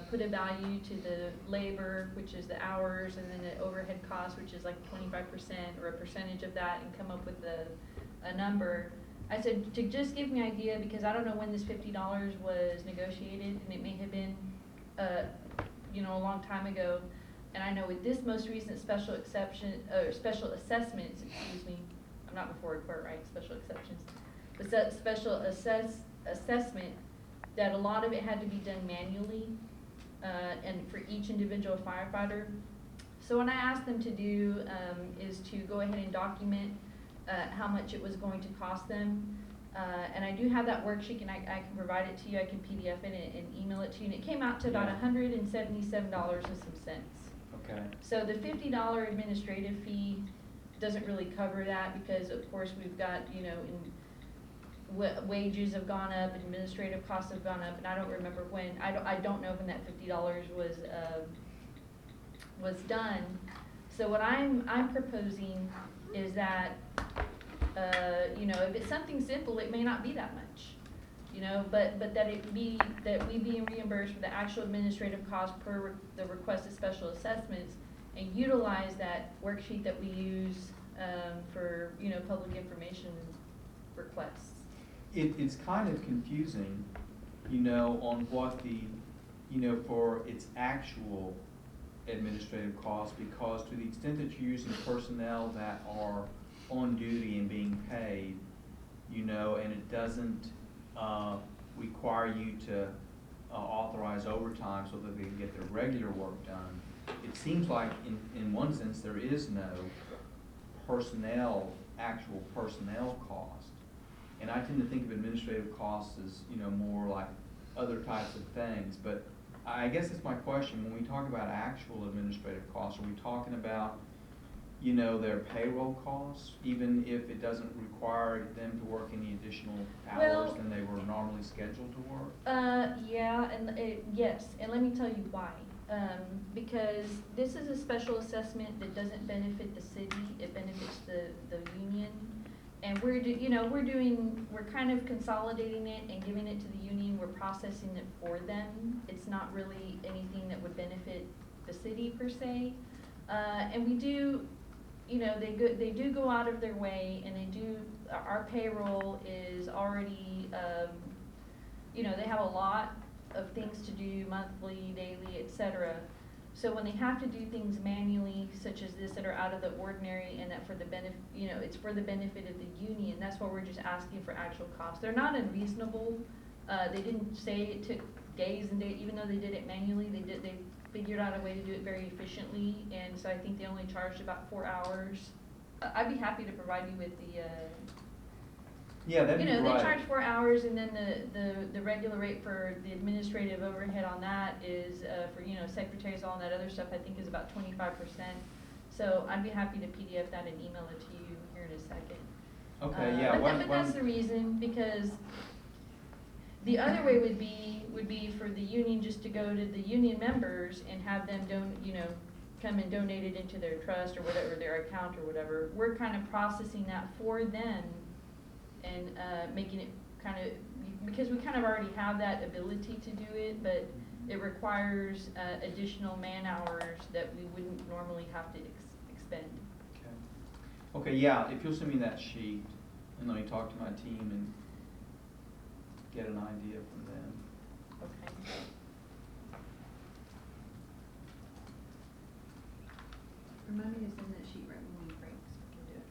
put a value to the labor, which is the hours, and then the overhead cost, which is like 25% or a percentage of that, and come up with a number. I said, to just give me an idea, because I don't know when this $50 was negotiated, and it may have been, a long time ago. And I know with this most recent special assessments, excuse me, I'm not before a court, right, special exceptions, but that special assessment, that a lot of it had to be done manually, and for each individual firefighter. So what I asked them to do, is to go ahead and document, how much it was going to cost them. And I do have that worksheet, and I can provide it to you. I can PDF it and email it to you, and it came out to about Yeah. $177 and some cents. Okay. So the $50 administrative fee doesn't really cover that, because of course we've got, wages have gone up, administrative costs have gone up, and I don't remember when, I don't know when that $50 was done. So what I'm proposing is that, if it's something simple, it may not be that much, but that we be reimbursed for the actual administrative cost per the requested special assessments, and utilize that worksheet that we use, for, public information requests. It's kind of confusing, on what the, for its actual administrative costs, because to the extent that you're using personnel that are on duty and being paid, and it doesn't require you to authorize overtime so that they can get their regular work done, it seems like in one sense there is no actual personnel cost. And I tend to think of administrative costs as, more like other types of things. But I guess it's my question, when we talk about actual administrative costs, are we talking about, their payroll costs, even if it doesn't require them to work any additional hours than they were normally scheduled to work? Yeah, and yes, and let me tell you why. Because this is a special assessment that doesn't benefit the city, it benefits the union. And we're kind of consolidating it and giving it to the union, we're processing it for them. It's not really anything that would benefit the city per se. And we do, they do go out of their way, and our payroll is already, they have a lot of things to do, monthly, daily, etc. So when they have to do things manually, such as this, that are out of the ordinary, and that for the benefit, it's for the benefit of the union, that's why we're just asking for actual costs. They're not unreasonable. They didn't say it took days and days, even though they did it manually, they figured out a way to do it very efficiently, and so I think they only charged about 4 hours. I'd be happy to provide you with the, Yeah, that'd be they right. charge 4 hours, and then the regular rate for the administrative overhead on that is, for, secretaries, all that other stuff, I think is about 25%. So I'd be happy to PDF that and email it to you here in a second. Okay, yeah. But that's the reason, because the other way would be for the union just to go to the union members and have them come and donate it into their trust or whatever, their account or whatever. We're kind of processing that for them, and making it kind of, because we kind of already have that ability to do it, but it requires additional man hours that we wouldn't normally have to expend. Okay, yeah, if you'll send me that sheet, and let me talk to my team and get an idea from them. Okay. Remind me to send that sheet right when we break, so we can do it.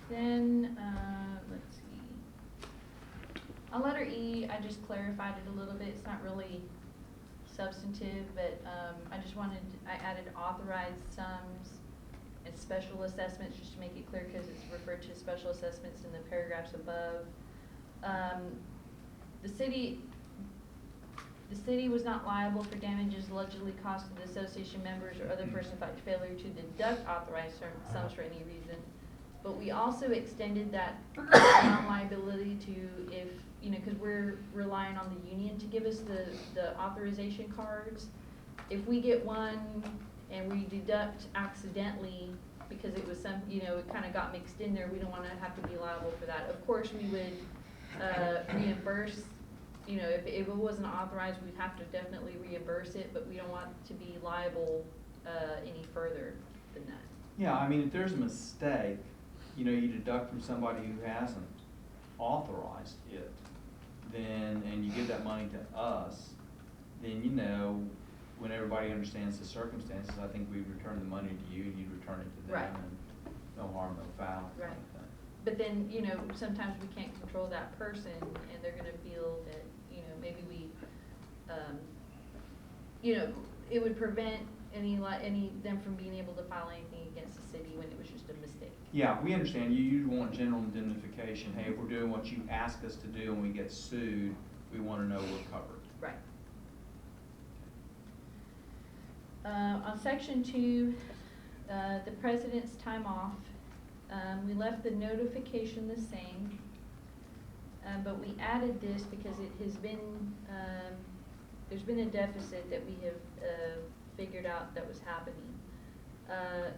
Then, let's see. On letter E, I just clarified it a little bit. It's not really substantive, but I added authorized sums and special assessments, just to make it clear, because it's referred to as special assessments in the paragraphs above. the city was not liable for damages allegedly caused to the association members or other person by failure to deduct authorized sums for any reason. But we also extended that non-liability to if, you know, because we're relying on the union to give us the authorization cards. If we get one and we deduct accidentally because it was some, you know, it kind of got mixed in there, we don't want to have to be liable for that. Of course, we would reimburse, you know, if it wasn't authorized, we'd have to definitely reimburse it, but we don't want to be liable any further than that. Yeah, I mean, if there's a mistake, you know, you deduct from somebody who hasn't authorized it, then, and you give that money to us, then, you know, when everybody understands the circumstances, I think we return the money to you, and you'd return it to them, Right. and no harm, no foul, kind Right. of thing. But then, you know, sometimes we can't control that person, and they're gonna feel that, you know, maybe we, you know, it would prevent them from being able to file anything against the city when it was just a mistake. Yeah, we understand, you want general indemnification, hey, if we're doing what you ask us to do and we get sued, we wanna know we're covered. Right. On section 2, the president's time off, we left the notification the same, but we added this because it has been, there's been a deficit that we have figured out that was happening.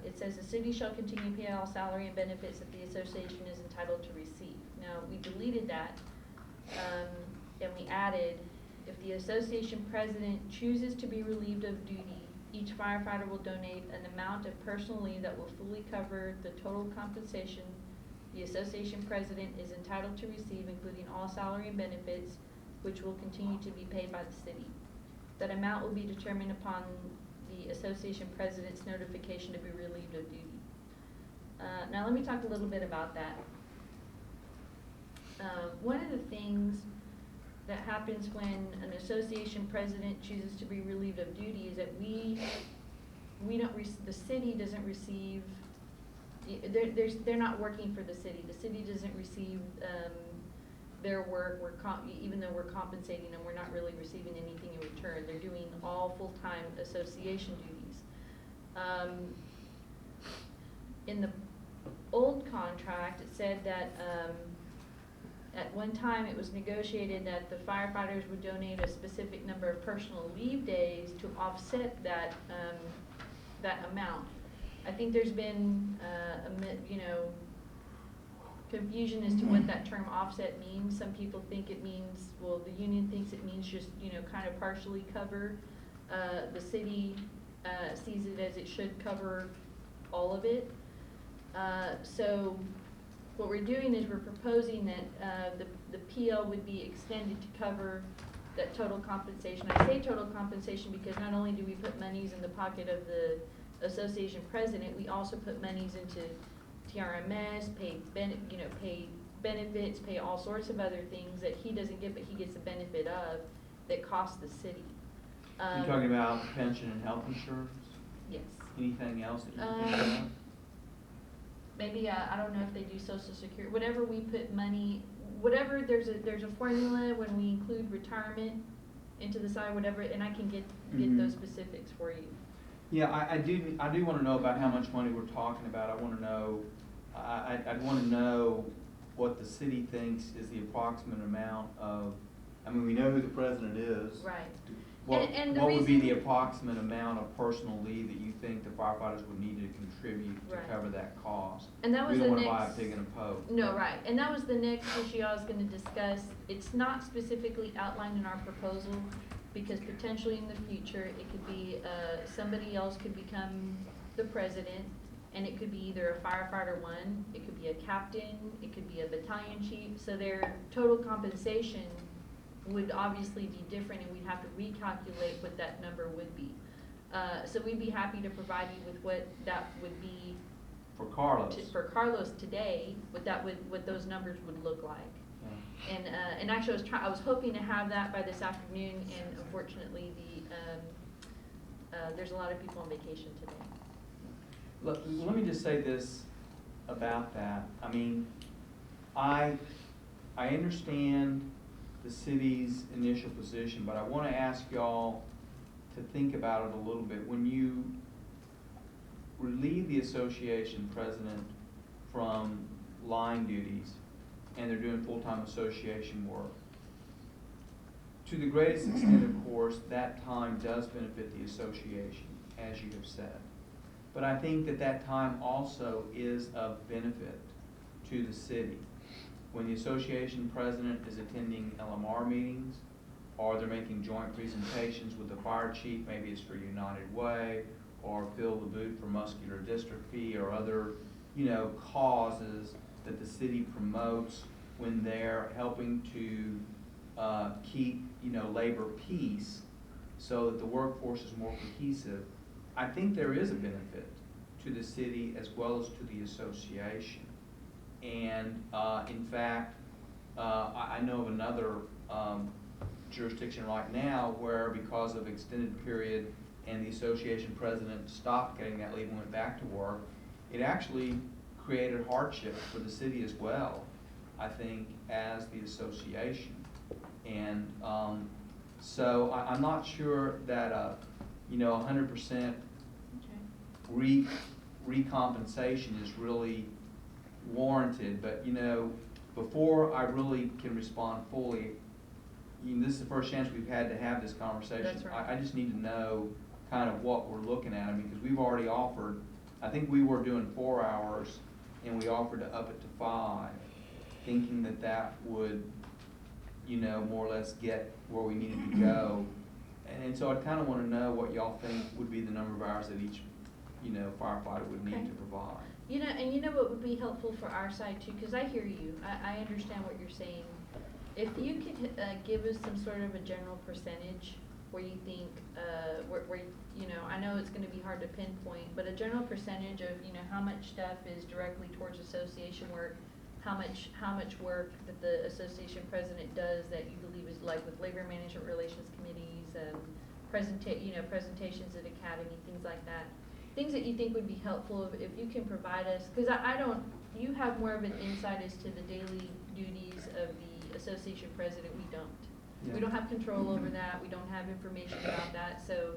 It says the city shall continue to pay all salary and benefits that the association is entitled to receive. Now, we deleted that, and we added, if the association president chooses to be relieved of duty, each firefighter will donate an amount of personal leave that will fully cover the total compensation the association president is entitled to receive, including all salary and benefits, which will continue to be paid by the city. That amount will be determined upon the association president's notification to be relieved of duty. Now let me talk a little bit about that. One of the things that happens when an association president chooses to be relieved of duty is that the city doesn't receive, they're not working for the city. The city doesn't receive their work. Even though we're compensating them, we're not really receiving anything in return. They're doing all full-time association duties. In the old contract, it said that at one time it was negotiated that the firefighters would donate a specific number of personal leave days to offset that that amount. I think there's been confusion as to what that term offset means. Some people think it means, well, the union thinks it means just, you know, kind of partially cover. The city sees it as it should cover all of it. So what we're doing is we're proposing that the PL would be extended to cover that total compensation. I say total compensation because not only do we put monies in the pocket of the association president, we also put monies into TRMS, pay benefits, pay all sorts of other things that he doesn't get, but he gets the benefit of, that cost the city. You're talking about pension and health insurance? Yes. Anything else that you think of? Maybe, I don't know if they do social security, whatever we put money, whatever, there's a formula when we include retirement into the side, whatever, and I can get those specifics for you. Yeah, I do want to know about how much money we're talking about. I want to know, I'd want to know what the city thinks is the approximate amount of, I mean, we know who the president is. Right. What, And the what would be reason- the approximate amount of personal leave that you think the firefighters would need to contribute to Right. cover that cost? And that was We don't the want to buy a next- pig in a poke. No, right, and that was the next issue I was gonna discuss. It's not specifically outlined in our proposal, because potentially in the future, it could be, somebody else could become the president, and it could be either a firefighter 1, it could be a captain, it could be a battalion chief, so their total compensation would obviously be different, and we'd have to recalculate what that number would be. So we'd be happy to provide you with what that would be For Carlos. for Carlos today, what those numbers would look like. Yeah. And actually I was hoping to have that by this afternoon, and unfortunately there's a lot of people on vacation today. Look, let me just say this about that. I mean, I understand the city's initial position, but I wanna ask y'all to think about it a little bit. When you relieve the association president from line duties, and they're doing full-time association work, to the greatest extent, of course, that time does benefit the association, as you have said. But I think that that time also is of benefit to the city. When the association president is attending LMR meetings, or they're making joint presentations with the fire chief, maybe it's for United Way, or Fill the Boot for muscular dystrophy, or other, causes that the city promotes when they're helping to keep, labor peace so that the workforce is more cohesive. I think there is a benefit to the city as well as to the association. And in fact, I know of another jurisdiction right now where, because of extended period and the association president stopped getting that leave and went back to work, it actually created hardship for the city as well, I think, as the association. And so I'm not sure that 100% recompensation is really warranted, but before I really can respond fully, this is the first chance we've had to have this conversation. That's right. I just need to know kind of what we're looking at. I mean, because we've already offered, I think we were doing 4 hours and we offered to up it to 5, thinking that that would, more or less get where we needed to go. And so I kind of want to know what y'all think would be the number of hours that each, firefighter would need to provide. What would be helpful for our side too, because I hear you, I understand what you're saying. If you could give us some sort of a general percentage where you think, I know it's gonna be hard to pinpoint, but a general percentage of, how much stuff is directly towards association work, how much work that the association president does that you believe is like with labor management relations committees and presentations at academy, things like that. Things that you think would be helpful if you can provide us, because you have more of an insight as to the daily duties of the association president, we don't. Yeah. We don't have control over that, we don't have information about that, so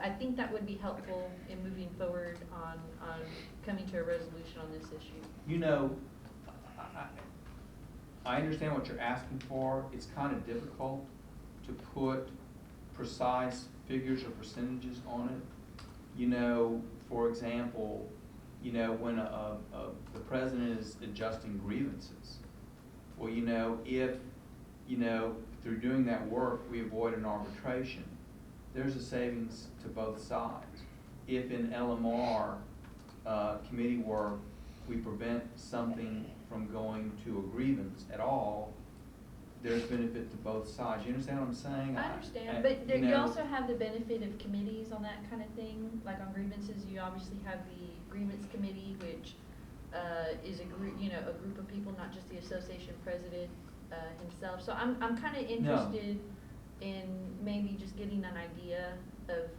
I think that would be helpful in moving forward on coming to a resolution on this issue. I understand what you're asking for. It's kind of difficult to put precise figures or percentages on it. For example, when the president is adjusting grievances, well, if, through doing that work, we avoid an arbitration, there's a savings to both sides. If in LMR committee work, we prevent something from going to a grievance at all, there's benefit to both sides. You understand what I'm saying? I understand, but you also have the benefit of committees on that kind of thing. Like on grievances, you obviously have the grievance committee, which is a group, a group of people, not just the association president himself. So I'm kind of interested in maybe just getting an idea of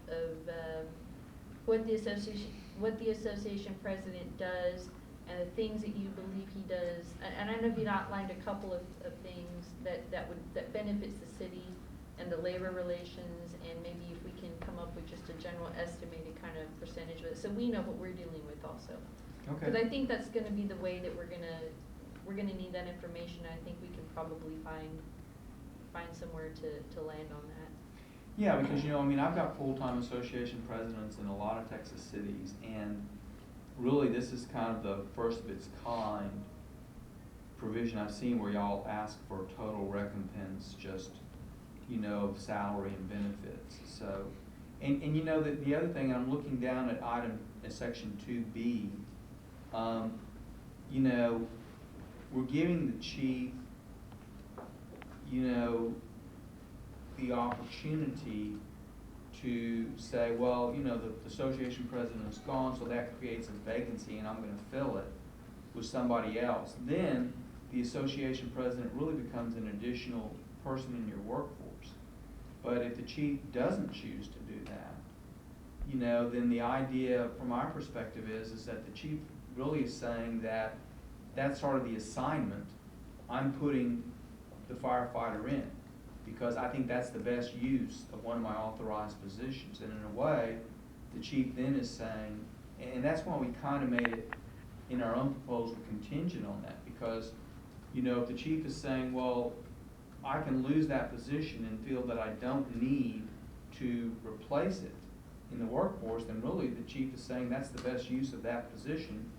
what the association president does and the things that you believe he does. And I know you've outlined a couple of things that benefits the city and the labor relations, and maybe if we can come up with just a general estimated kind of percentage of it, so we know what we're dealing with also. Okay. Because I think that's going to be the way that we're gonna need that information. I think we can probably find somewhere to land on that. Yeah, because I've got full-time association presidents in a lot of Texas cities, and really this is kind of the first of its kind provision I've seen where y'all ask for total recompense, just of salary and benefits. So, and the other thing, I'm looking down at section 2B. We're giving the chief, the opportunity to say, well, the association president is gone, so that creates a vacancy and I'm going to fill it with somebody else. Then the association president really becomes an additional person in your workforce. But if the chief doesn't choose to do that, then the idea from our perspective is that the chief really is saying that that's sort of the assignment I'm putting the firefighter in. because I think that's the best use of one of my authorized positions. And in a way, the chief then is saying, and that's why we kind of made it in our own proposal contingent on that, because, you know, if the chief is saying, well, I can lose that position and feel that I don't need to replace it in the workforce, then really the chief is saying that's the best use of that position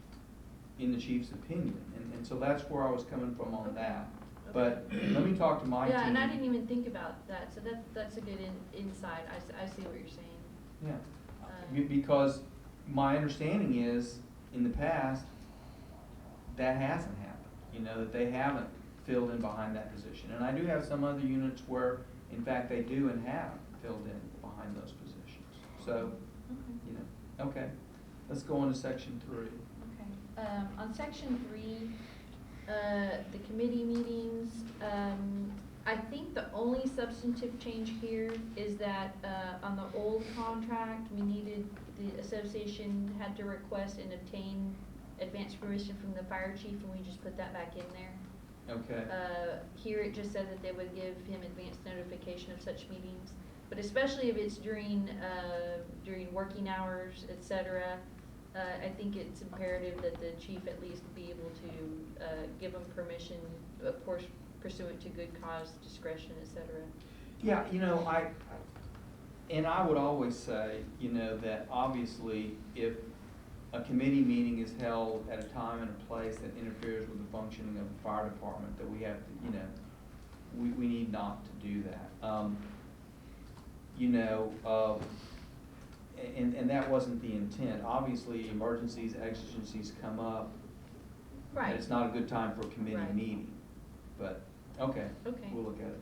in the chief's opinion. And so that's where I was coming from on that. But let me talk to my team. Yeah, and I didn't even think about that, so that's a good insight. I see what you're saying. Yeah, because my understanding is, in the past, that hasn't happened, you know, that they haven't filled in behind that position. And I do have some other units where, in fact, they do and have filled in behind those positions. So, you know, okay, let's go on to section 3. Okay, on section 3, the committee meetings, I think the only substantive change here is that, on the old contract, the association had to request and obtain advance permission from the fire chief, and we just put that back in there. Okay. Here it just said that they would give him advance notification of such meetings, but especially if it's during working hours, etc. I think it's imperative that the chief at least be able to give them permission, of course, pursuant to good cause, discretion, etc. Yeah, you know, I would always say, you know, that obviously if a committee meeting is held at a time and a place that interferes with the functioning of the fire department, that we have to, you know, we need not to do that. You know, and that wasn't the intent. Obviously, emergencies, exigencies come up. Right. And it's not a good time for a committee Right. meeting. But, okay, Okay. we'll look at it.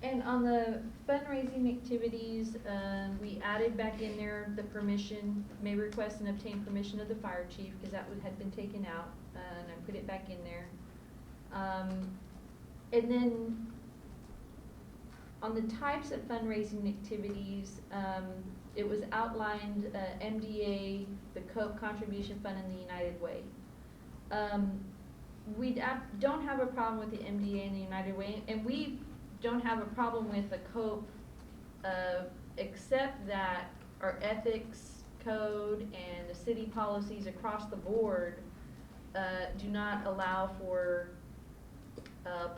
And on the fundraising activities, we added back in there the permission, may request and obtain permission of the fire chief, because that had been taken out, and I put it back in there. And then on the types of fundraising activities, it was outlined, MDA, the COPE Contribution Fund, and the United Way. We don't have a problem with the MDA and the United Way, and we don't have a problem with the COPE, except that our ethics code and the city policies across the board do not allow for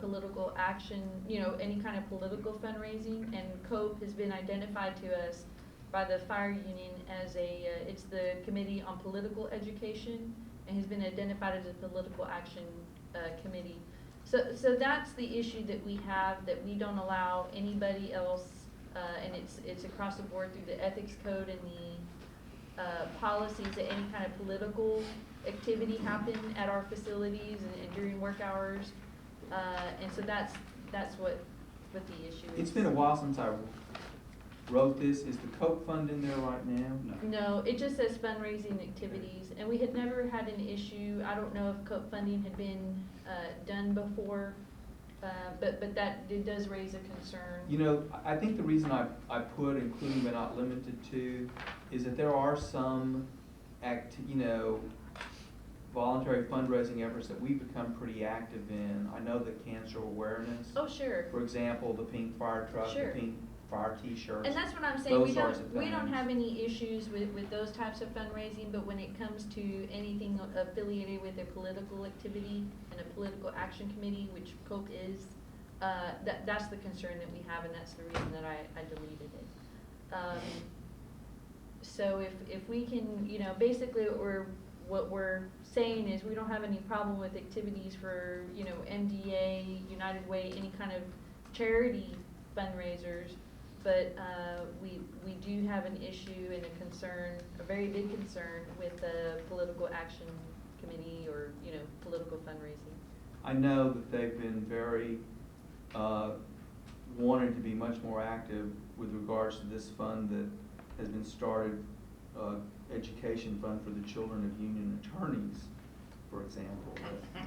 political action, you know, any kind of political fundraising, and COPE has been identified to us by the fire union as it's the Committee on Political Education, and has been identified as a political action committee. So that's the issue that we have, that we don't allow anybody else, and it's across the board through the ethics code and the policies, that any kind of political activity happen at our facilities and during work hours. And so that's what the issue is. It's been a while since I wrote this. Is the COPE fund in there right now? No, it just says fundraising activities, and we had never had an issue. I don't know if COPE funding had been done before, but that it does raise a concern. You know, I think the reason I put including but not limited to is that there are some voluntary fundraising efforts that we've become pretty active in. I know that cancer awareness. Oh, sure. For example, the pink fire truck, Sure. the pink fire t-shirts. And that's what I'm saying, those sorts of we don't things. have any issues with those types of fundraising, but when it comes to anything affiliated with a political activity and a political action committee, which COPE is, that's the concern that we have, and that's the reason that I deleted it. So if we can, you know, basically what we're saying is we don't have any problem with activities for, you know, MDA, United Way, any kind of charity fundraisers, but we do have an issue and a concern, a very big concern, with the political action committee, or, you know, political fundraising. I know that they've been very wanting to be much more active with regards to this fund that has been started, education fund for the children of union attorneys, for example. But,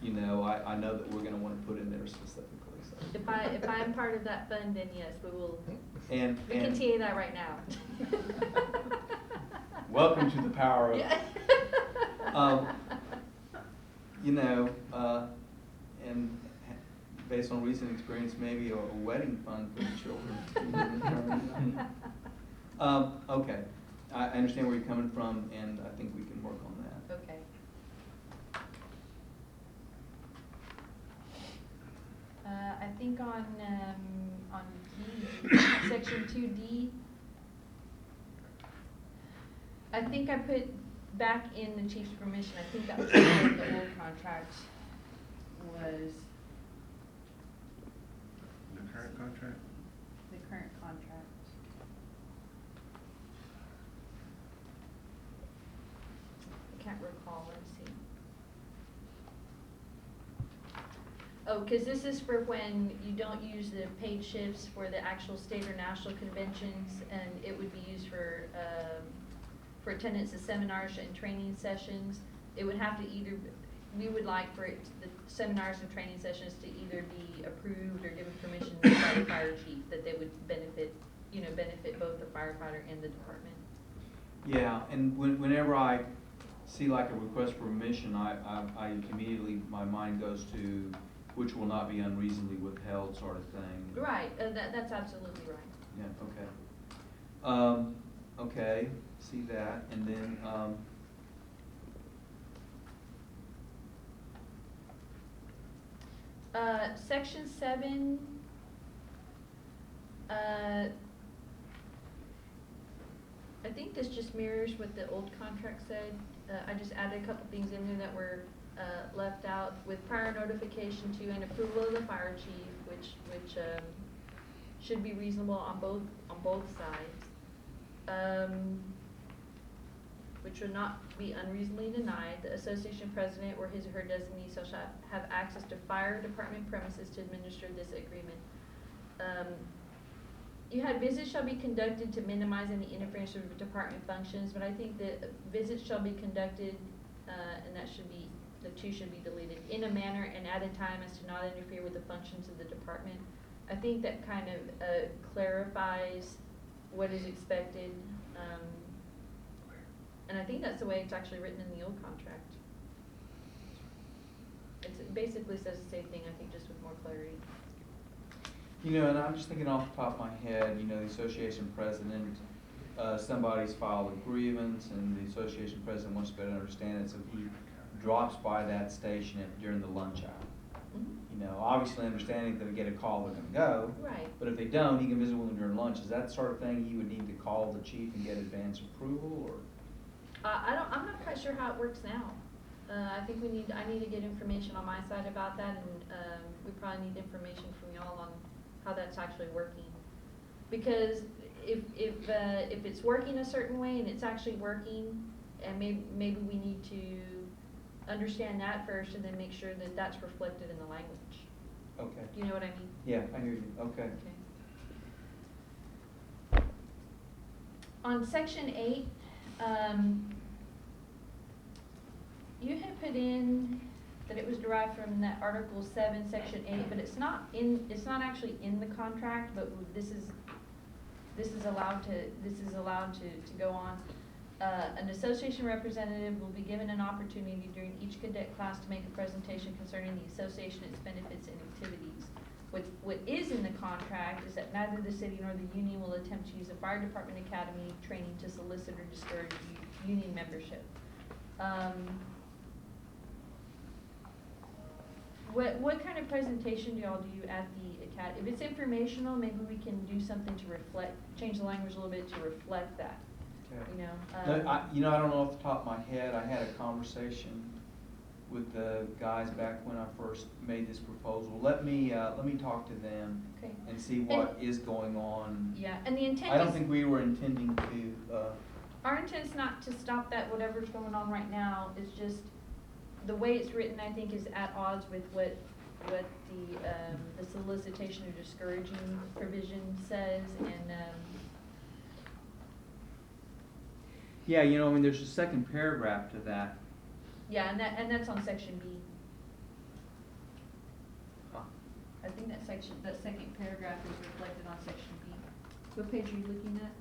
you know, I know that we're going to want to put in there specifically. So. If I'm part of that fund, then yes, we will. And We can TA that right now. welcome to the power of. Yeah. You know, and based on recent experience, maybe a wedding fund for the children. Okay, I understand where you're coming from, and I think we can work on that. Okay. I think on D, section 2D, I think I put back in the chief's permission. I think that was what the old contract was, The current contract? the current contract. I can't recall, let's see. Oh, cause this is for when you don't use the paid shifts for the actual state or national conventions, and it would be used for attendance of seminars and training sessions. It would have to either, we would like for it, the seminars and training sessions to either be approved or given permission by the fire chief, that they would benefit, benefit both the firefighter and the department. Yeah, and whenever I see like a request for permission, I immediately, my mind goes to which will not be unreasonably withheld sort of thing. Right, that's absolutely right. Yeah, okay. Okay, see that, and then, Section 7, I think this just mirrors what the old contract said. I just added a couple things in there that were left out. With prior notification to and approval of the fire chief, which should be reasonable on both sides. Which would not be unreasonably denied. The association president or his or her designee shall have access to fire department premises to administer this agreement. You had visits shall be conducted to minimize any interference with department functions, but I think that visits shall be conducted, and that should be, the two should be deleted, in a manner and at a time as to not interfere with the functions of the department. I think that kind of clarifies what is expected. And I think that's the way it's actually written in the old contract. It basically says the same thing, I think, just with more clarity. and I'm just thinking off the top of my head, the association president, somebody's filed a grievance, and the association president wants to better understand it, so he drops by that station during the lunch hour. Mm-hmm. Obviously understanding that they get a call, they're gonna go. Right. But if they don't, he can visit with them during lunch. Is that the sort of thing he would need to call the chief and get advance approval, or? I'm not quite sure how it works now. I think I need to get information on my side about that, and we probably need information from y'all on how that's actually working. Because if it's working a certain way and it's actually working, and maybe we need to understand that first and then make sure that that's reflected in the language. Okay. Do you know what I mean? Yeah, I hear you. Okay. Okay. On section 8, you had put in that it was derived from that Article 7, Section 8, but it's not actually in the contract, but this is allowed to go on. An association representative will be given an opportunity during each cadet class to make a presentation concerning the association, its benefits, and activities. What is in the contract is that neither the city nor the union will attempt to use a fire department academy training to solicit or discourage union membership. What kind of presentation do y'all do at the academy? If it's informational, maybe we can do something to change the language a little bit to reflect that. Okay. I I don't know off the top of my head. I had a conversation with the guys back when I first made this proposal. Let me talk to them. Okay. And see what is going on. Yeah, and the intent I don't is, think we were intending to, our intent is not to stop that, whatever's going on right now. It's just, the way it's written, I think, is at odds with what the solicitation or discouraging provision says, and, yeah, there's a second paragraph to that. yeah, and that's on section B. Huh. I think that second paragraph is reflected on section B. What page are you looking at?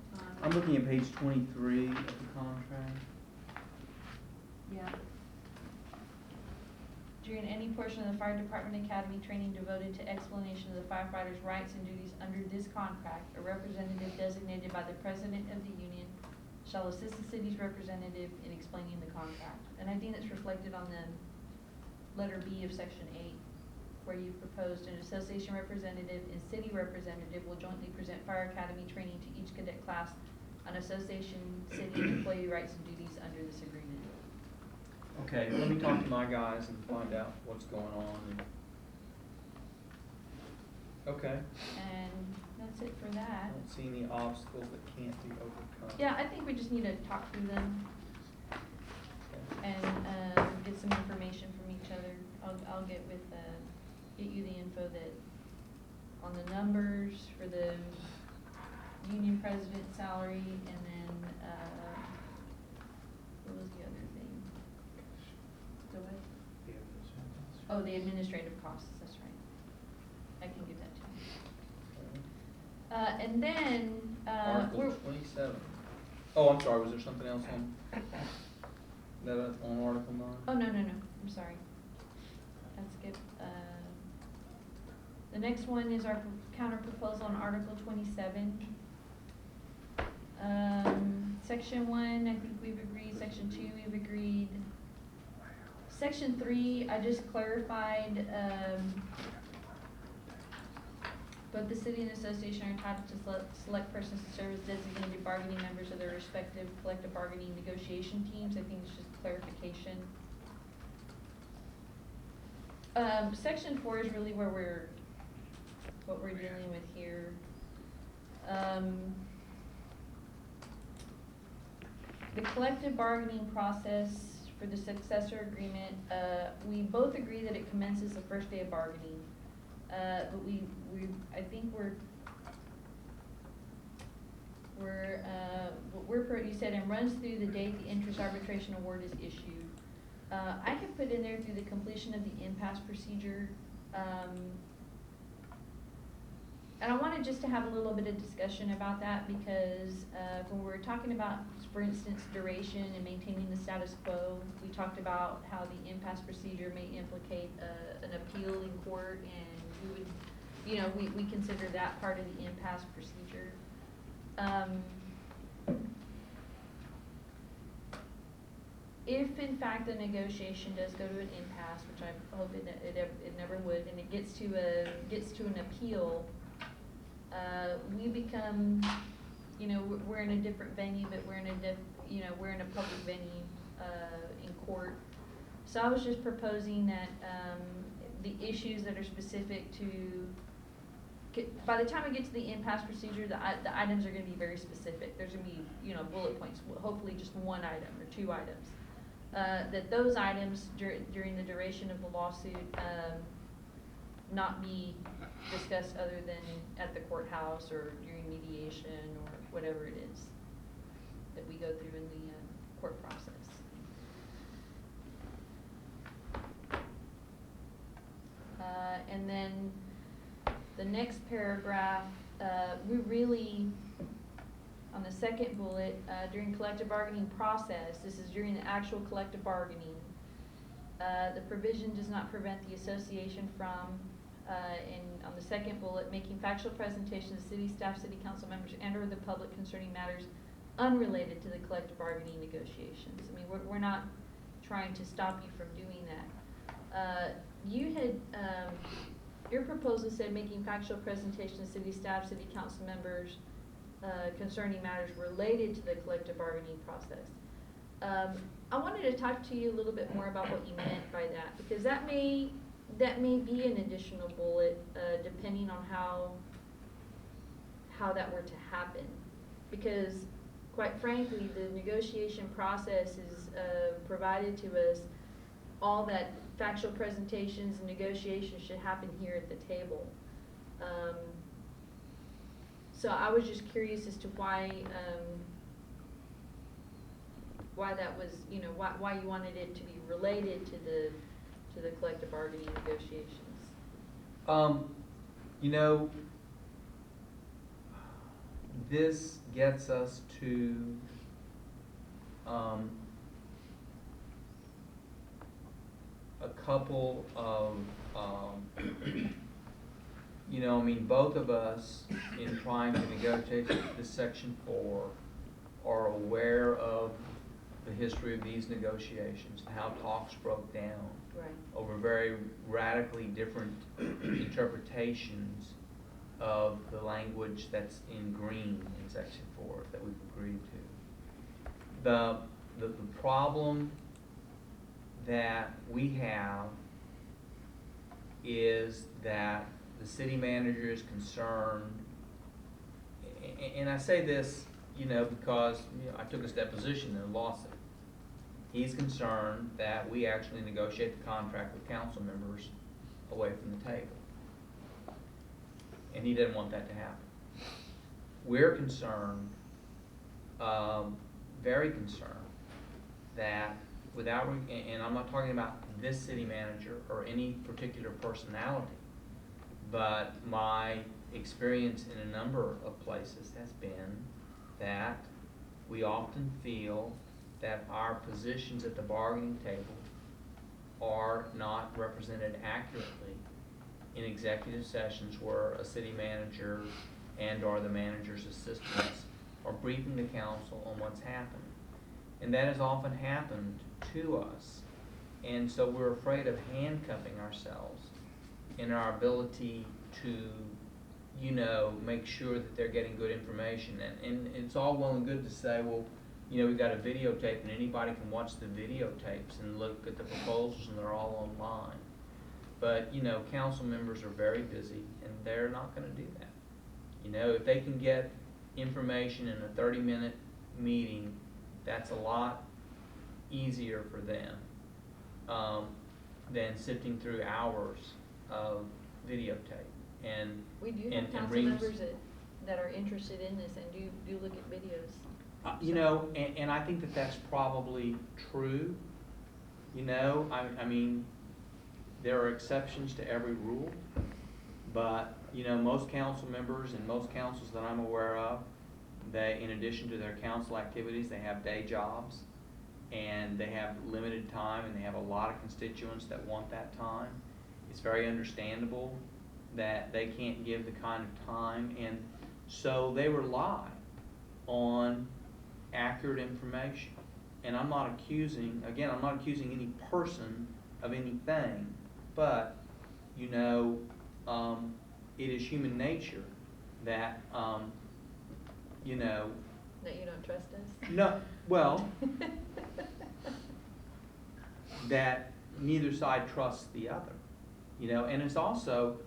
I'm looking at page 23 of the contract. Yeah. during any portion of the fire department academy training devoted to explanation of the firefighters' rights and duties under this contract, a representative designated by the president of the union shall assist the city's representative in explaining the contract. And I think that's reflected on the letter B of section 8, where you proposed an association representative and city representative will jointly present fire academy training to each cadet class on association, city, and employee rights and duties under this agreement. Okay, let me talk to my guys and find out what's going on. Okay. And that's it for I that. don't see any obstacles that can't be overcome. Yeah, I think we just need to talk through them Okay. and get some information from each other. I'll get with, get you the info that, on the numbers for the union president salary, and then, what was the other thing? Go ahead. Oh, the administrative costs, that's right. I can give that to you. And then, Article 27. Oh, I'm sorry, was there something else on, that on Article 9? oh, no, I'm sorry. That's good. The next one is our counter proposal on Article 27. Section 1, I think we've agreed. Section 2, we've agreed. Section 3, I just clarified, both the city and association are entitled to select persons to serve as designated bargaining members of their respective collective bargaining negotiation teams. I think it's just clarification. Section 4 is really where what we're dealing with here. The collective bargaining process for the successor agreement, we both agree that it commences the first day of bargaining. But I think you said, and runs through the date the interest arbitration award is issued. I could put in there through the completion of the impasse procedure. And I wanted just to have a little bit of discussion about that, because when we're talking about, for instance, duration and maintaining the status quo, we talked about how the impasse procedure may implicate an appeal in court, and we would, we consider that part of the impasse procedure. If in fact the negotiation does go to an impasse, which I hope it never would, and it gets to an appeal, we become, we're in a different venue, but we're in a public venue in court. So I was just proposing that the issues that are specific to, by the time we get to the impasse procedure, the items are going to be very specific. There's going to be, bullet points, hopefully just one item or two items. That those items during the duration of the lawsuit not be discussed other than at the courthouse or during mediation or whatever it is that we go through in the court process. And then the next paragraph, we really, on the second bullet, during collective bargaining process, this is during the actual collective bargaining, the provision does not prevent the association from, on the second bullet, making factual presentations to city staff, city council members, and or the public concerning matters unrelated to the collective bargaining negotiations. I mean, we're not trying to stop you from doing that. You had, your proposal said making factual presentations to city staff, city council members, concerning matters related to the collective bargaining process. I wanted to talk to you a little bit more about what you meant by that, because that may be an additional bullet, depending on how that were to happen. Because quite frankly, the negotiation process is provided to us, all that factual presentations and negotiations should happen here at the table. So I was just curious as to why that was, why you wanted it to be related to the collective bargaining negotiations. This gets us to a couple of, you know, I mean, both of us in trying to negotiate this section 4 are aware of the history of these negotiations, and how talks broke down Right. over very radically different interpretations of the language that's in green in section 4 that we've agreed to. The problem that we have is that the city manager is concerned, and I say this, you know, because, you know, I took his deposition in a lawsuit. He's concerned that we actually negotiate the contract with council members away from the table. And he didn't want that to happen. We're concerned, very concerned, that without, and I'm not talking about this city manager or any particular personality, but my experience in a number of places has been that we often feel that our positions at the bargaining table are not represented accurately in executive sessions where a city manager and or the manager's assistants are briefing the council on what's happened. And that has often happened to us. And so we're afraid of handcuffing ourselves in our ability to, you know, make sure that they're getting good information. And it's all well and good to say, well, you know, we've got a videotape and anybody can watch the videotapes and look at the proposals and they're all online. But, you know, council members are very busy and they're not gonna do that. You know, if they can get information in a 30-minute meeting, that's a lot easier for them than sifting through hours of videotape. And We do have council members that are interested in this and do look at videos. you know, and I think that that's probably true. You know, I mean, there are exceptions to every rule, but, you know, most council members and most councils that I'm aware of, they, in addition to their council activities, they have day jobs and they have limited time and they have a lot of constituents that want that time. It's very understandable that they can't give the kind of time, and so they rely on accurate information. And I'm not accusing, again, I'm not accusing any person of anything, but, you know, it is human nature that, you know. That you don't trust us? No, well, that neither side trusts the other, you know, and it's also,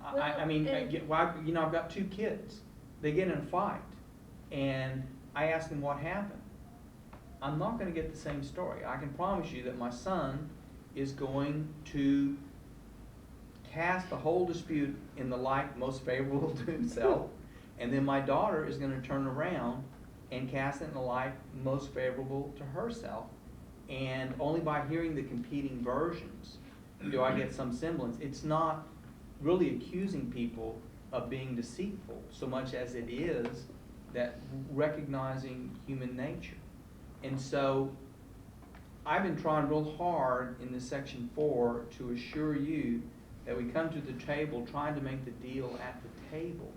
I mean, you know, I've got 2 kids. They get in a fight, and I ask them what happened. I'm not going to get the same story. I can promise you that my son is going to cast the whole dispute in the light most favorable to himself, and then my daughter is going to turn around and cast it in the light most favorable to herself. And only by hearing the competing versions do I get some semblance. It's not really accusing people of being deceitful so much as it is that recognizing human nature. And so I've been trying real hard in this section 4 to assure you that we come to the table trying to make the deal at the table.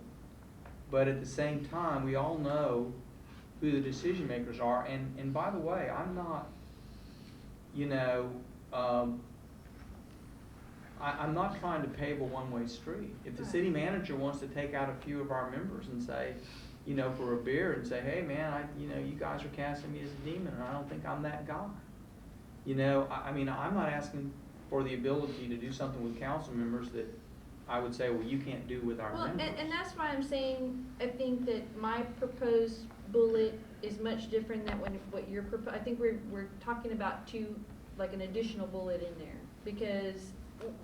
But at the same time, we all know who the decision makers are. And by the way, I'm not, you know, I'm not trying to pave a one-way street. If the city manager wants to take out a few of our members and say, you know, for a beer and say, hey man, you know, you guys are casting me as a demon and I don't think I'm that guy. You know, I mean, I'm not asking for the ability to do something with council members that I would say, well, you can't do with our members. And that's why I'm saying, I think that my proposed bullet is much different than what you're I think we're talking about like an additional bullet in there. Because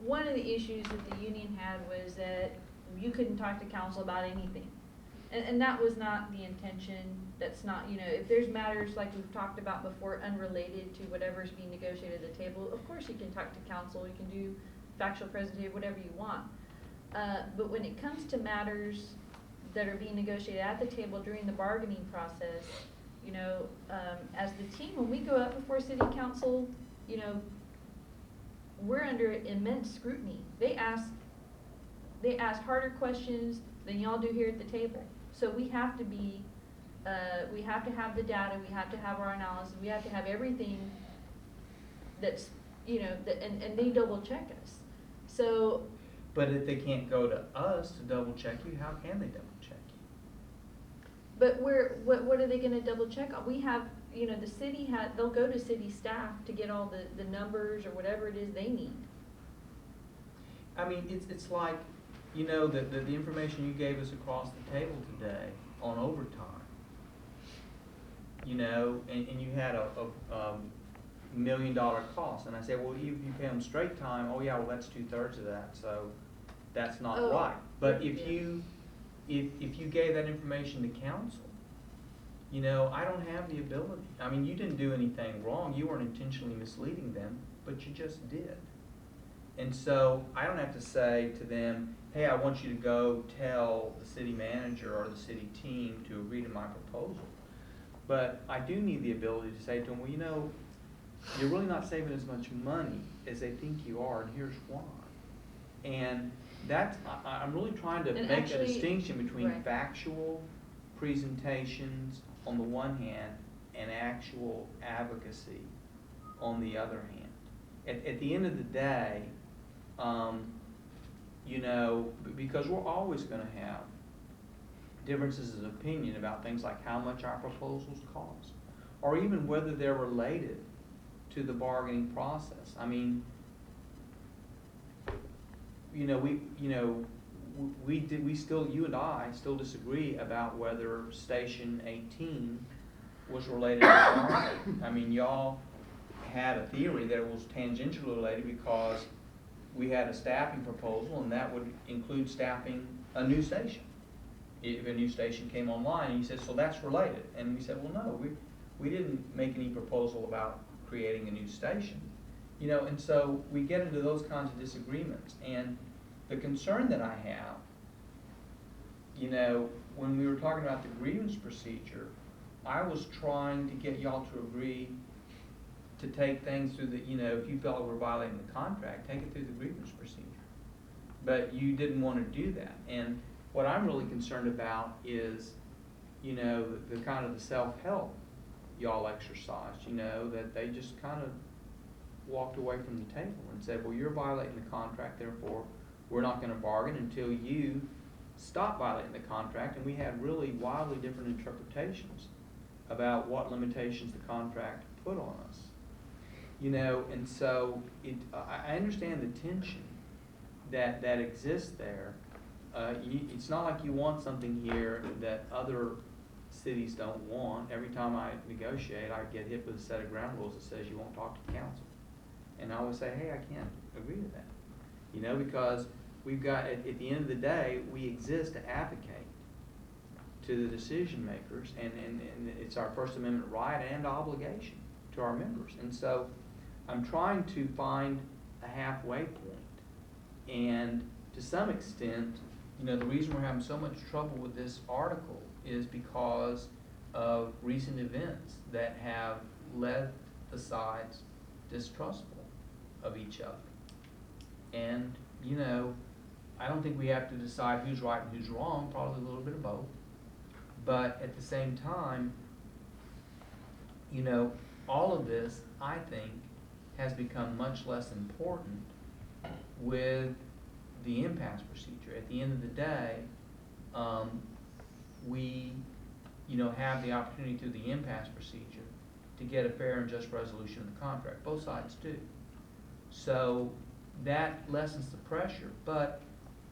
one of the issues that the union had was that you couldn't talk to council about anything. And that was not the intention. That's not, you know, if there's matters like we've talked about before, unrelated to whatever's being negotiated at the table, of course you can talk to council, you can do factual presentation, whatever you want. But when it comes to matters that are being negotiated at the table during the bargaining process, you know, as the team, when we go up before city council, you know, we're under immense scrutiny. They ask harder questions than y'all do here at the table. So we have to be, we have to have the data, we have to have our analysis, we have to have everything that's, you know, and they double check us. So. But if they can't go to us to double check you, how can they double check you? But what are they gonna double check on? We have, you know, the city they'll go to city staff to get all the numbers or whatever it is they need. I mean, it's like, you know, the information you gave us across the table today on overtime. You know, and you had a $1 million cost, and I said, well, if you pay them straight time, oh yeah, well that's 2/3 of that, so that's not right. But if you gave that information to council, you know, I don't have the ability. I mean, you didn't do anything wrong. You weren't intentionally misleading them, but you just did. And so I don't have to say to them, hey, I want you to go tell the city manager or the city team to agree to my proposal. But I do need the ability to say to them, well, you know, you're really not saving as much money as they think you are, and here's why. And that's, I'm really trying to And make actually, a distinction between right. factual presentations on the one hand and actual advocacy on the other hand. At the end of the day, you know, because we're always going to have differences of opinion about things like how much our proposals cost, or even whether they're related to the bargaining process. I mean, you know, you and I still disagree about whether Station 18 was related to bargaining. I mean, y'all had a theory that it was tangentially related because we had a staffing proposal, and that would include staffing a new station. If a new station came online, and you said, so that's related. And we said, well, no, we didn't make any proposal about creating a new station. You know, and so we get into those kinds of disagreements. And the concern that I have, you know, when we were talking about the grievance procedure, I was trying to get y'all to agree to take things through the, you know, if you felt we're violating the contract, take it through the grievance procedure. But you didn't want to do that. And what I'm really concerned about is, you know, the kind of the self-help y'all exercised, you know, that they just kind of walked away from the table and said, well, you're violating the contract, therefore we're not going to bargain until you stop violating the contract. And we had really wildly different interpretations about what limitations the contract put on us. You know, and so I understand the tension that exists there. It's not like you want something here that other cities don't want. Every time I negotiate, I get hit with a set of ground rules that says you won't talk to council. And I always say, hey, I can't agree to that. You know, because we've got, at the end of the day, we exist to advocate to the decision makers, and it's our First Amendment right and obligation to our members. And so I'm trying to find a halfway point. And to some extent, you know, the reason we're having so much trouble with this article is because of recent events that have led the sides distrustful of each other. And, you know, I don't think we have to decide who's right and who's wrong, probably a little bit of both. But at the same time, you know, all of this, I think, has become much less important with the impasse procedure. At the end of the day, we, you know, have the opportunity through the impasse procedure to get a fair and just resolution of the contract. Both sides do. So that lessens the pressure. But,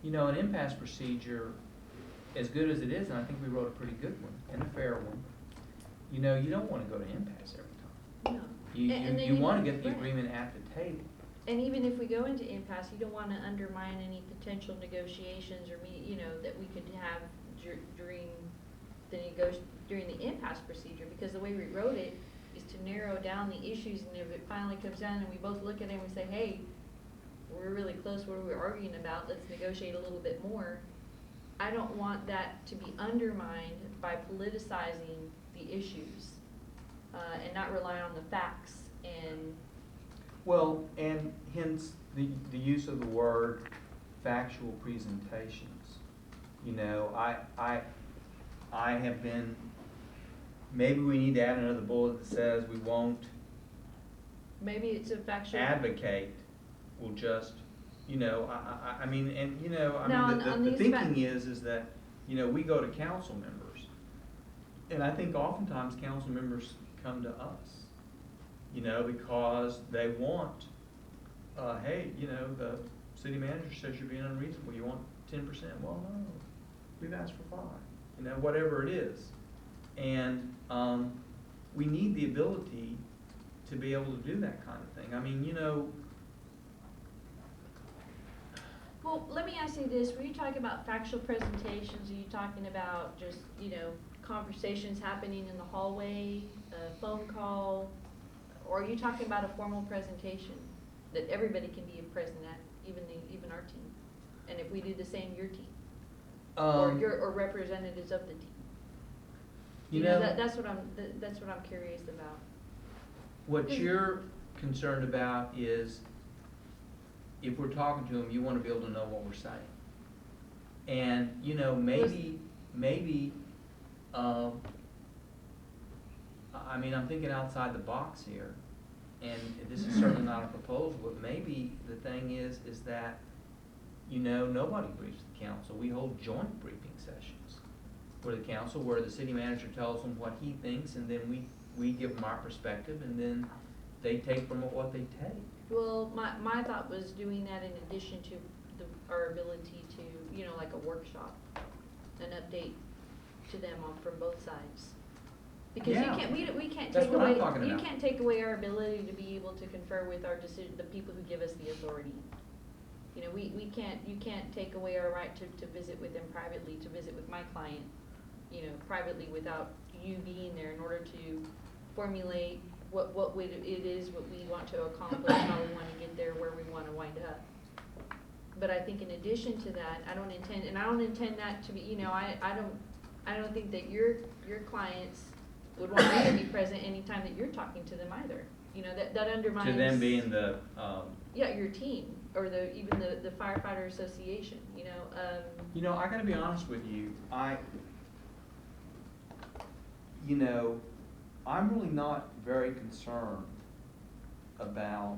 you know, an impasse procedure, as good as it is, and I think we wrote a pretty good one and a fair one, you know, you don't want to go to impasse every time. No. You want to get the agreement at the table. And even if we go into impasse, you don't want to undermine any potential negotiations or you know, that we could have during the impasse procedure, because the way we wrote it is to narrow down the issues, and if it finally comes down and we both look at it and we say, hey, we're really close, what are we arguing about, let's negotiate a little bit more. I don't want that to be undermined by politicizing the issues and not rely on the facts. And Well, and hence the use of the word factual presentations. You know, I have been, maybe we need to add another bullet that says we won't Maybe it's a factual. advocate, we'll just, you know, I mean, and, you know, I Now, mean, on the these thinking is that, you know, we go to council members, and I think oftentimes council members come to us, you know, because they want, hey, you know, the city manager says you're being unreasonable, you want 10%, well, no, we've asked for 5, you know, whatever it is. And, we need the ability to be able to do that kind of thing. I mean, you know. Well, let me ask you this, were you talking about factual presentations, are you talking about just, you know, conversations happening in the hallway, a phone call? Or are you talking about a formal presentation that everybody can be present at, even our team? And if we do the same, your team? Or representatives of the team? You know, that's what I'm curious about. what you're concerned about is, if we're talking to them, you wanna be able to know what we're saying. And, you know, maybe, I mean, I'm thinking outside the box here, and this is certainly not a proposal, but maybe the thing is that, you know, nobody briefs the council. We hold joint briefing sessions for the council, where the city manager tells them what he thinks, and then we give them our perspective, and then they take from it what they take. Well, my thought was doing that in addition to our ability to, you know, like a workshop, an update to them from both sides. Because Yeah. we can't That's take what I'm away, talking you about. can't take away our ability to be able to confer with our the people who give us the authority. You know, you can't take away our right to visit with them privately, to visit with my client, you know, privately, without you being there in order to formulate what it is, what we want to accomplish, how we wanna get there, where we wanna wind up. But I think in addition to that, I don't intend that to be, you know, I don't think that your clients would want me to be present anytime that you're talking to them either. You know, that undermines. To them being the, Yeah, your team, or even the firefighter association, you know, You know, I gotta be honest with you, you know, I'm really not very concerned about,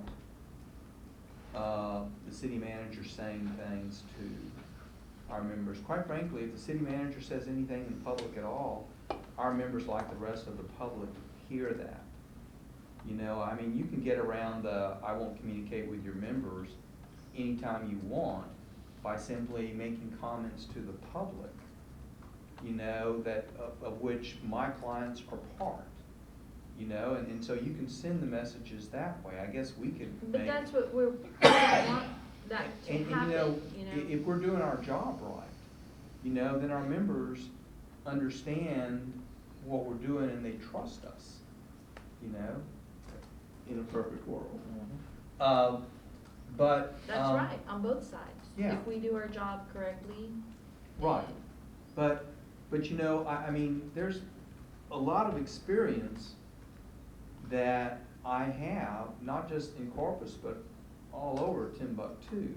the city manager saying things to our members. Quite frankly, if the city manager says anything in public at all, our members, like the rest of the public, hear that. You know, I mean, you can get around I won't communicate with your members anytime you want by simply making comments to the public, you know, that, of which my clients are part, you know, and so you can send the messages that way. I guess we could but make. that's what we want that to And, happen, you know, if we're doing our job right, you know, then our members understand what we're doing and they trust us, you know, in a perfect world. But. That's right, on both sides. Yeah. If we do our job correctly. Right, but you know, I mean, there's a lot of experience that I have, not just in Corpus, but all over Timbuktu,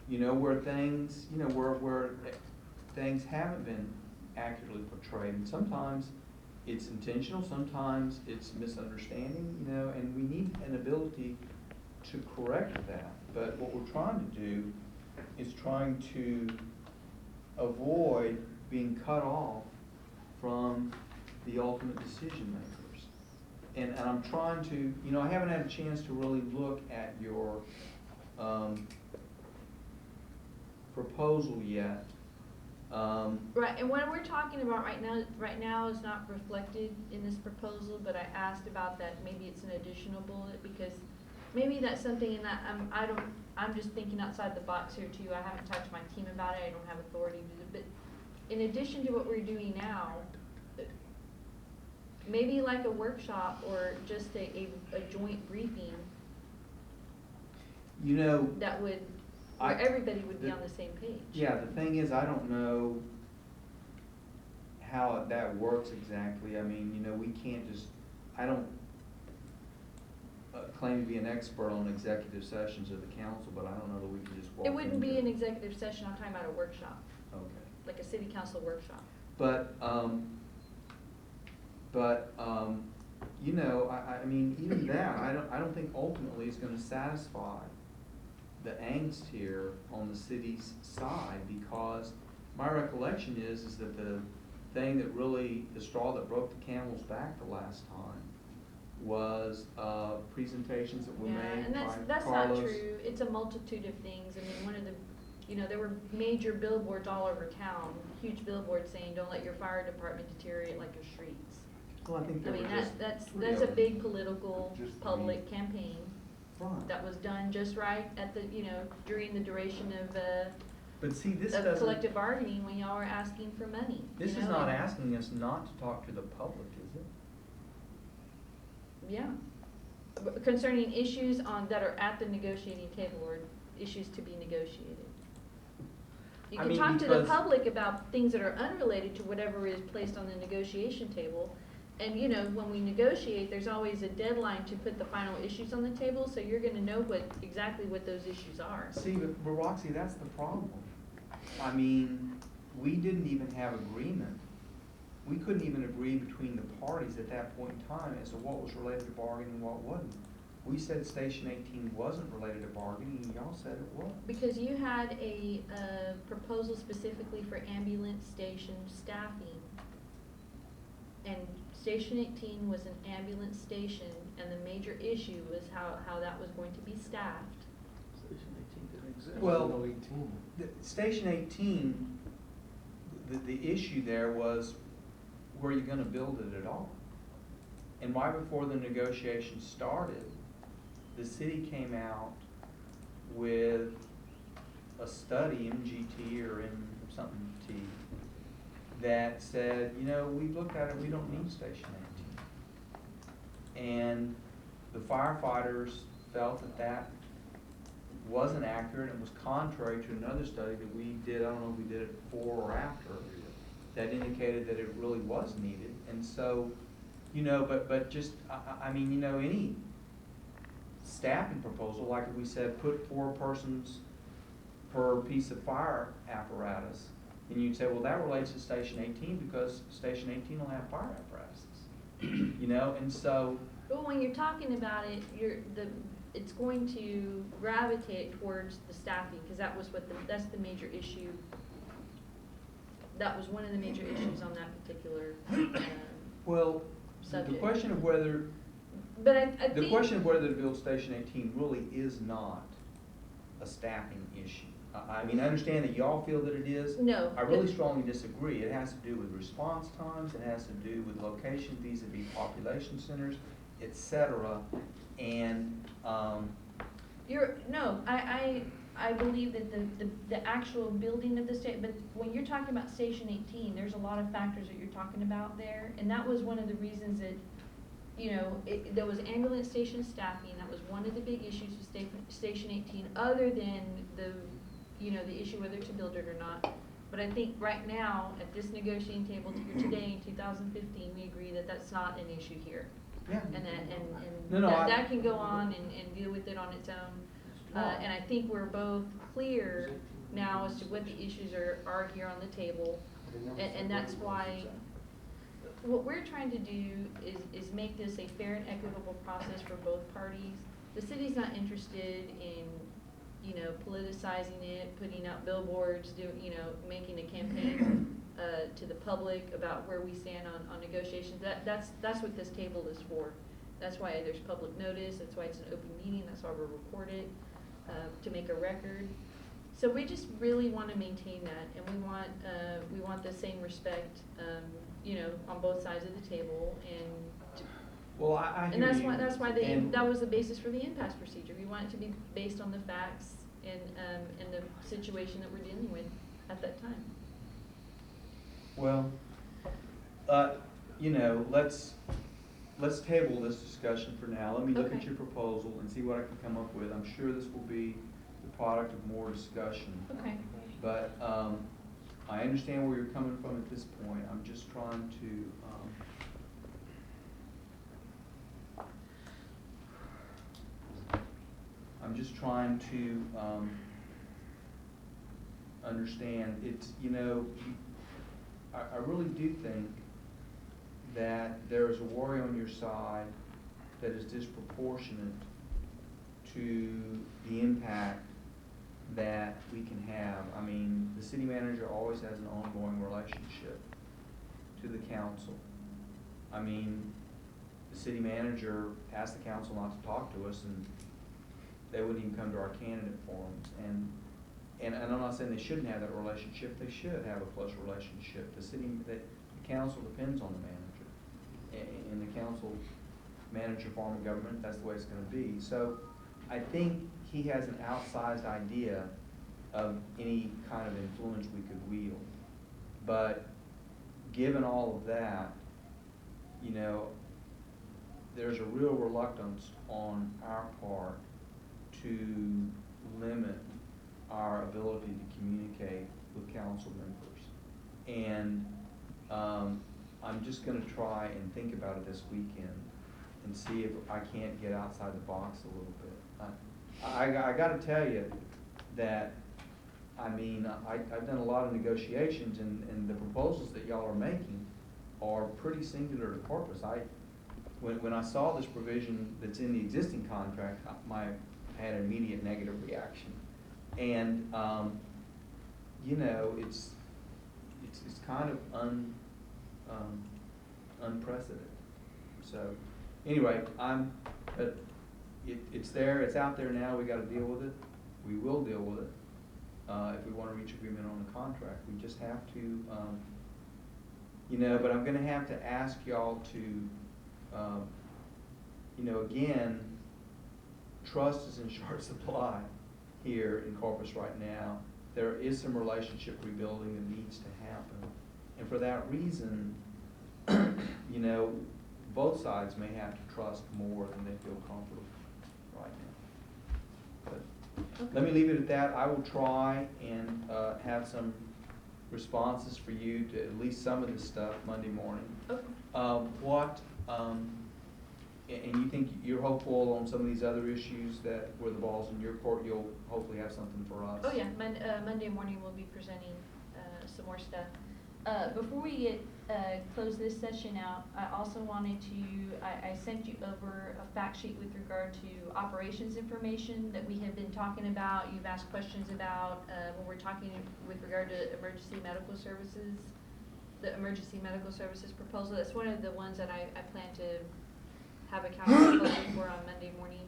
you know, where things, you know, where things haven't been accurately portrayed, and sometimes it's intentional, sometimes it's misunderstanding, you know, and we need an ability to correct that. But what we're trying to do is trying to avoid being cut off from the ultimate decision makers. And I'm trying to, you know, I haven't had a chance to really look at your proposal yet. Right, and what we're talking about right now is not reflected in this proposal, but I asked about that, maybe it's an additional bullet, because maybe that's something, and I'm just thinking outside the box here too. I haven't talked to my team about it, I don't have authority to do it, but in addition to what we're doing now, maybe like a workshop or just a joint briefing. You know, That would, where everybody would be on the same page. Yeah, the thing is, I don't know how that works exactly. I mean, you know, we can't just, I don't claim to be an expert on executive sessions of the council, but I don't know that we can just walk It wouldn't be into an executive session, I'm talking about a workshop, Okay. like a city council workshop. But, you know, I mean, even that, I don't think ultimately is gonna satisfy the angst here on the city's side, because my recollection is that the thing that really, the straw that broke the camel's back the last time was, presentations that were made by Yeah, and that's not true, it's a multitude of things, I mean, one of the, you know, there were major billboards all over town, huge billboards saying, don't let your fire department deteriorate like your streets. Well, I think I there mean, were just that's three a of them. big political, Just public campaign Right. that was done just right at the, you know, during the duration But see, this of doesn't. collective bargaining, when y'all are asking for money. This you is know, not and- asking us not to talk to the public, is it? Yeah. Concerning issues that are at the negotiating table or issues to be negotiated. You I can mean, talk to the because- public about things that are unrelated to whatever is placed on the negotiation table. And, you know, when we negotiate, there's always a deadline to put the final issues on the table, so you're gonna know exactly what those issues are. See, but Roxy, that's the problem. I mean, we didn't even have agreement. We couldn't even agree between the parties at that point in time as to what was related to bargaining and what wasn't. We said Station 18 wasn't related to bargaining, and y'all said it was. Because you had a proposal specifically for ambulance station staffing. And Station 18 was an ambulance station, and the major issue was how that was going to be staffed. Station 18 didn't exist. Well, No 18. Station 18, the issue there was, were you gonna build it at all? And right before the negotiations started, the city came out with a study, MGT or M something T, that said, you know, we looked at it, we don't need Station 18. And the firefighters felt that that wasn't accurate and was contrary to another study that we did, I don't know if we did it before or after, that indicated that it really was needed. And so, you know, but just, I mean, you know, any staffing proposal, like we said, put 4 persons per piece of fire apparatus, and you'd say, well, that relates to Station 18 because Station 18 will have fire apparatuses. You know, and so. But when you're talking about it, it's going to gravitate towards the staffing, because that's the major issue. That was one of the major issues on that particular, Well, subject. the question of whether, But I think. the question of whether to build Station 18 really is not a staffing issue. I mean, I understand that y'all feel that it is. No. I really strongly disagree. It has to do with response times, it has to do with location vis-a-vis population centers, et cetera. And, I believe that the actual building of the state, but when you're talking about Station 18, there's a lot of factors that you're talking about there, and that was one of the reasons that, you know, there was ambulance station staffing, that was one of the big issues with Station 18, other than the issue whether to build it or not. But I think right now, at this negotiating table here today in 2015, we agree that that's not an issue here. yeah. And No, that can go on and deal with it on its own. And I think we're both clear now as to what the issues are here on the table. And that's why, what we're trying to do is make this a fair and equitable process for both parties. The city's not interested in, politicizing it, putting out billboards, making a campaign to the public about where we stand on negotiations. That's what this table is for. That's why there's public notice, that's why it's an open meeting, that's why we're recorded, to make a record. So we just really want to maintain that, and we want the same respect, on both sides of the table, Well, I and hear that's you. why And- that was the basis for the impasse procedure. We want it to be based on the facts and the situation that we're dealing with at that time. Well, let's table this discussion for now. Let me look at Okay. your proposal and see what I can come up with. I'm sure this will be the product of more discussion. Okay. But, I understand where you're coming from at this point. I'm just trying to, I'm just trying to, understand, it's, you know, I really do think that there is a worry on your side that is disproportionate to the impact that we can have. I mean, the city manager always has an ongoing relationship to the council. I mean, the city manager asked the council not to talk to us, and they wouldn't even come to our candidate forums. And I'm not saying they shouldn't have that relationship. They should have a close relationship. The council depends on the manager, and the council manager form of government. That's the way it's going to be. So, I think he has an outsized idea of any kind of influence we could wield. But given all of that, you know, there's a real reluctance on our part to limit our ability to communicate with council members. And I'm just gonna try and think about it this weekend and see if I can't get outside the box a little bit. I gotta tell you that, I mean, I've done a lot of negotiations, and the proposals that y'all are making are pretty singular to Corpus. When I saw this provision that's in the existing contract, I had an immediate negative reaction. And, you know, it's kind of unprecedented. So, anyway, it's there, it's out there now, we gotta deal with it. We will deal with it, if we wanna reach agreement on the contract. We just have to, you know, but I'm gonna have to ask y'all to, you know, again, trust is in short supply here in Corpus right now. There is some relationship rebuilding that needs to happen. And for that reason, you know, both sides may have to trust more than they feel comfortable right now. But let me leave it at that. I will try and have some responses for you to at least some of this stuff Monday morning. Okay. And you think you're hopeful on some of these other issues that where the ball's in your court, you'll hopefully have something for us? Oh yeah, Monday morning we'll be presenting some more stuff. Before we close this session out, I also wanted to, I sent you over a fact sheet with regard to operations information that we have been talking about. You've asked questions about when we're talking with regard to emergency medical services, the emergency medical services proposal. That's one of the ones that I plan to have a council vote for on Monday morning.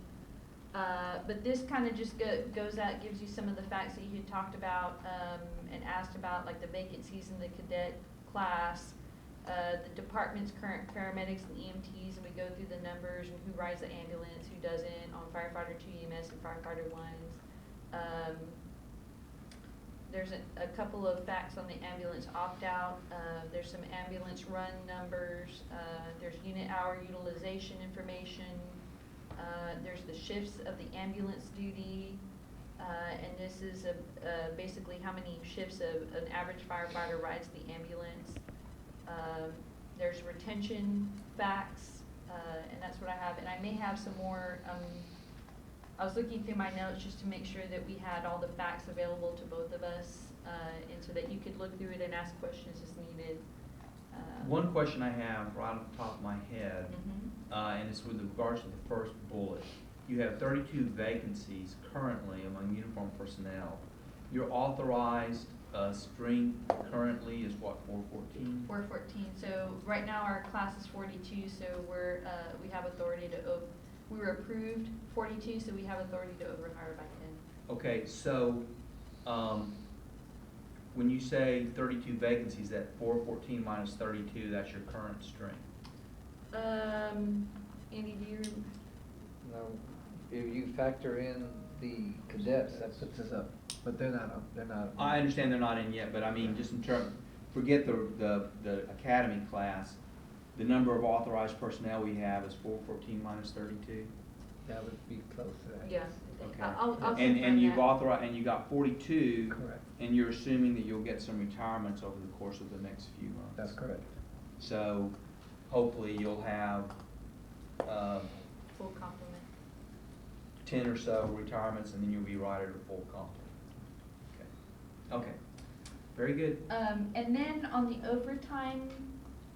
But this kind of just goes out, gives you some of the facts that you had talked about and asked about, like the vacancies in the cadet class, the department's current paramedics and EMTs, and we go through the numbers and who rides the ambulance, who doesn't on Firefighter 2 EMS and Firefighter 1s. There's a couple of facts on the ambulance opt-out. There's some ambulance run numbers. There's unit hour utilization information. There's the shifts of the ambulance duty. And this is basically how many shifts an average firefighter rides the ambulance. There's retention facts, and that's what I have. And I may have some more. I was looking through my notes just to make sure that we had all the facts available to both of us, and so that you could look through it and ask questions as needed. One question I have right off the top of my head, Mm-hmm. and it's with regards to the first bullet. You have 32 vacancies currently among uniformed personnel. Your authorized strength currently is what, 414? 414. So right now our class is 42, so we have authority to we were approved 42, so we have authority to overhire by 10. Okay, so when you say 32 vacancies, that 414 minus 32, that's your current strength. Andy, do you? No, if you factor in the cadets, that puts us up, but they're not up, they're not. I understand they're not in yet, but I mean, just in terms, forget the academy class, the number of authorized personnel we have is 414 minus 32. That would be close to that. Yeah. Okay. I'll And confirm you've that. authorized, and you got 42. Correct. And you're assuming that you'll get some retirements over the course of the next few months. That's correct. So hopefully you'll have, Full complement. 10 or so retirements, and then you'll be right at a full complement. Okay, very good. And then on the overtime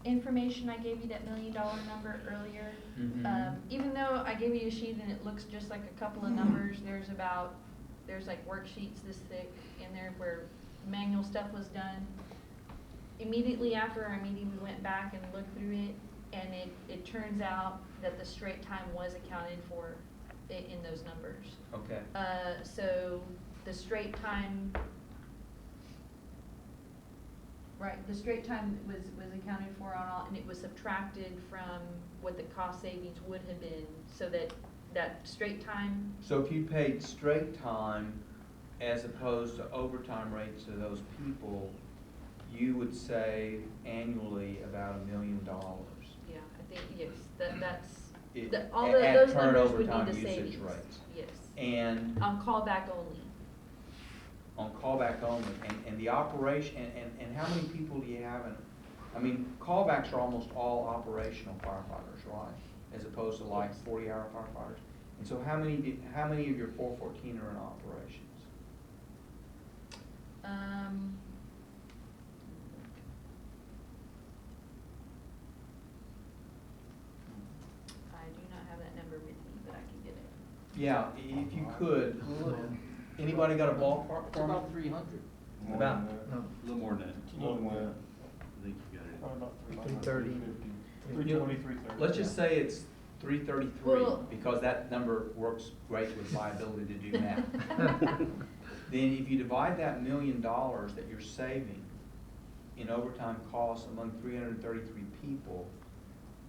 information, I gave you that $1 million number earlier. Mhm. Even though I gave you a sheet and it looks just like a couple of numbers, there's like worksheets this thick in there where manual stuff was done. Immediately after our meeting, we went back and looked through it, and it turns out that the straight time was accounted for in those numbers. Okay. So the straight time, right, the straight time was accounted for on all, and it was subtracted from what the cost savings would have been, so that straight time. So if you paid straight time as opposed to overtime rates to those people, you would save annually about $1 million. Yeah, I think, yes, that's, It- those current numbers would overtime be the usage savings. rates. Yes. And On callback only. on callback only, and the operation, and how many people do you have in, I mean, callbacks are almost all operational firefighters, right? As opposed to like 40-hour firefighters. And so how many of your 414 are in operations? I do not have that number with me, but I can get it. Yeah, if you could. Anybody got a ballpark It's for me? about 300. About- No, A little more than that. More than that. I think you got it. Probably about 330. 320, 330. Let's just say it's 333, Well- because that number works great with my ability to do math. Then if you divide that $1 million that you're saving in overtime costs among 333 people,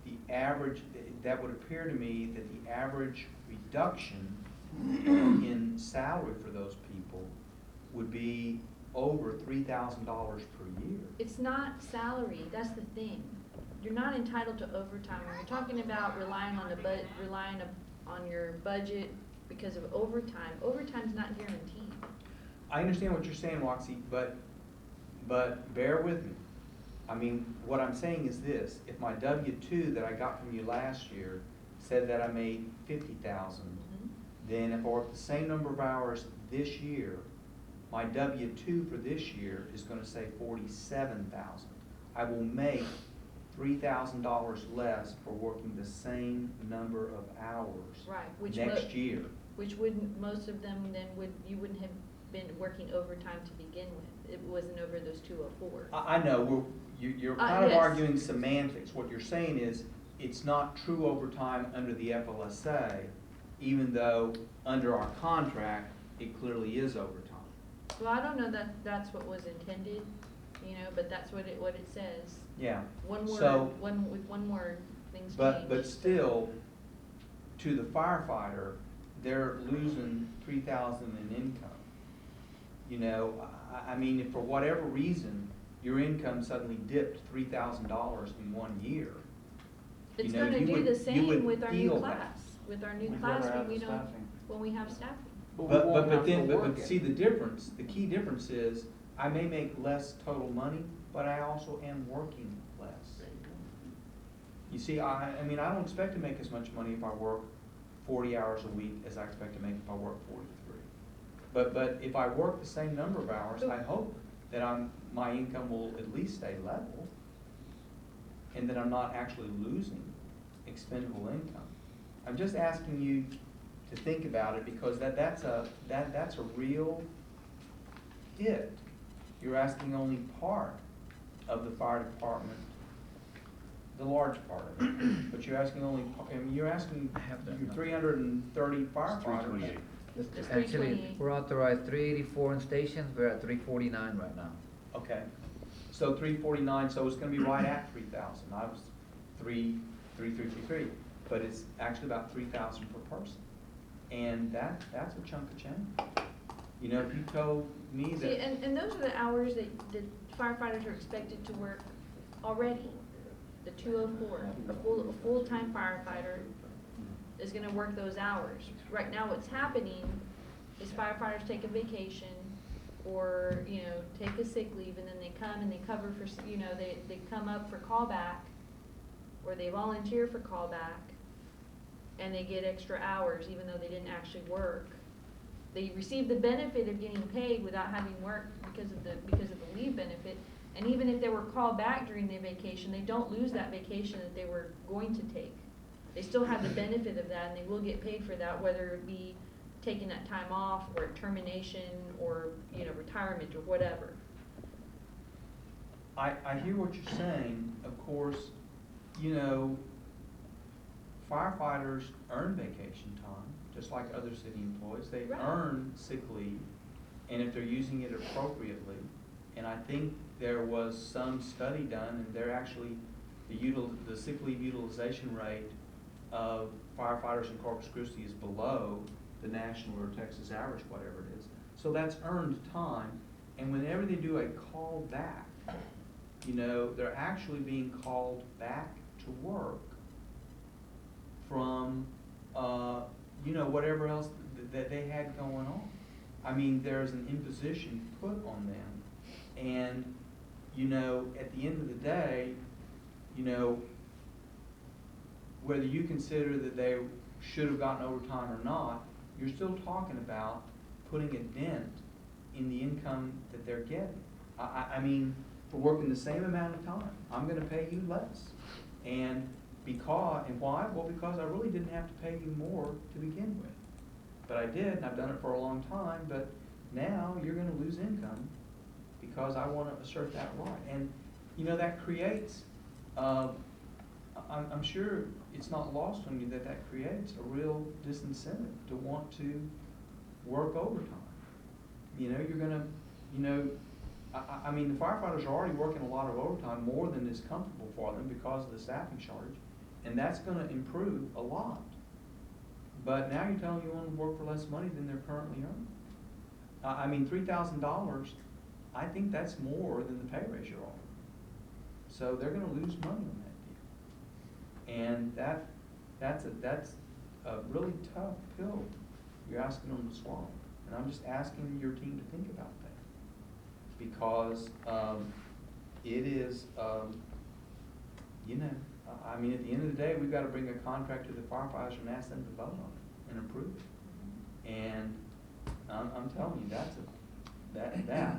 the average, that would appear to me that the average reduction in salary for those people would be over $3,000 per year. It's not salary, that's the thing. You're not entitled to overtime. When you're talking about relying on your budget because of overtime, overtime's not guaranteed. I understand what you're saying, Roxy, but bear with me. I mean, what I'm saying is this: if my W-2 that I got from you last year said that I made $50,000, then if I work the same number of hours this year, my W-2 for this year is going to say $47,000. I will make $3,000 less for working the same number of hours Right, next year. which wouldn't, most of them then you wouldn't have been working overtime to begin with. It wasn't over those 204. I know, you're kind of yes. arguing semantics. What you're saying is, it's not true overtime under the FLSA, even though under our contract, it clearly is overtime. Well, I don't know that that's what was intended, but that's what it says. Yeah. One word, So- with one word, things change. But still, to the firefighter, they're losing $3,000 in income. I mean, if for whatever reason, your income suddenly dipped $3,000 in 1 year. It's you know, gonna you do would- the you same would with our new feel that. class. With our new We'd class, rather have we the don't, staffing. when we have staffing. we But won't have then, to but work see it. the difference, the key difference is, I may make less total money, but I also am working less. You see, I mean, I don't expect to make as much money if I work 40 hours a week as I expect to make if I work 43. But if I work the same number of hours, I hope that my income will at least stay level, and that I'm not actually losing expendable income. I'm just asking you to think about it, because that's a real hit. You're asking only part of the fire department, the large part of it, but you're asking only, you're asking I have that your number. 330 firefighters. 328. It's Actually, 328. we're authorized 384 in stations, we're at 349 right now. Okay, so 349, so it's gonna be right at 3,000. I was 3,333, but it's actually about 3,000 per person. And that's a chunk of change. If you told me See, that, and those are the hours that firefighters are expected to work already. The 204, a full-time firefighter is gonna work those hours. Right now, what's happening is firefighters take a vacation or, take a sick leave, and then they come and they cover for, they come up for callback, or they volunteer for callback, and they get extra hours even though they didn't actually work. They receive the benefit of getting paid without having worked because of the leave benefit. And even if they were called back during their vacation, they don't lose that vacation that they were going to take. They still have the benefit of that, and they will get paid for that, whether it be taking that time off, or termination, or, you know, retirement, or whatever. I hear what you're saying. Of course, you know, firefighters earn vacation time, just like other city employees. They Right. earn sick leave, and if they're using it appropriately, and I think there was some study done, and they're actually, the sick leave utilization rate of firefighters in Corpus Christi is below the national or Texas average, whatever it is. So that's earned time, and whenever they do a call back, you know, they're actually being called back to work from, you know, whatever else that they had going on. I mean, there's an imposition put on them, and, you know, at the end of the day, you know, whether you consider that they should have gotten overtime or not, you're still talking about putting a dent in the income that they're getting. I mean, for working the same amount of time, I'm gonna pay you less. And why? Well, because I really didn't have to pay you more to begin with. But I did, and I've done it for a long time, but now you're gonna lose income because I wanna assert that right. And, you know, that creates, I'm sure it's not lost on you that creates a real disincentive to want to work overtime. You know, you're gonna, you know, I mean, the firefighters are already working a lot of overtime, more than is comfortable for them because of the staffing shortage, and that's gonna improve a lot. But now you're telling you want to work for less money than they're currently earning. I mean, $3,000, I think that's more than the pay raise you're offering. So they're gonna lose money on that deal. And that's a really tough pill you're asking them to swallow. And I'm just asking your team to think about that. Because it is, you know, I mean, at the end of the day, we've got to bring a contract to the firefighters and ask them to vote on it and approve it. And I'm telling you, that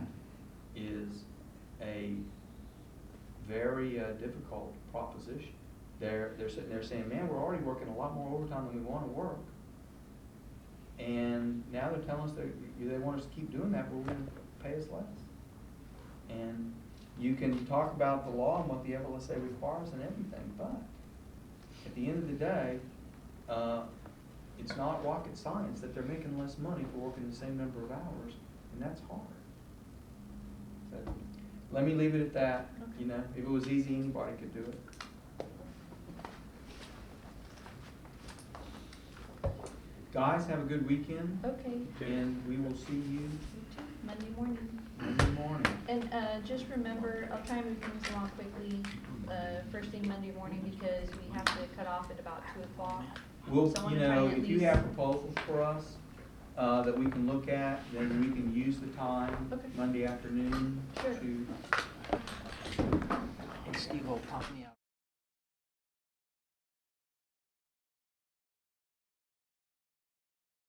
is a very difficult proposition. They're sitting there saying, man, we're already working a lot more overtime than we want to work. And now they're telling us they want us to keep doing that, but we're going to pay us less. And you can talk about the law and what the FLSA requires and everything, but at the end of the day, it's not rocket science that they're making less money for working the same number of hours, and that's hard. So let me leave it at that. Okay. You know, if it was easy, anybody could do it. Guys, have a good weekend. Okay. And we will see you You too, Monday morning. Monday morning. And just remember, I'll try and move things along quickly, first thing Monday morning, because we have to cut off at about 2 o'clock. We'll, So I you wanna try know, and at if you least- have proposals for us, that we can look at, then we can use the time Okay. Monday afternoon Sure. to Hey, Steve will pop me out.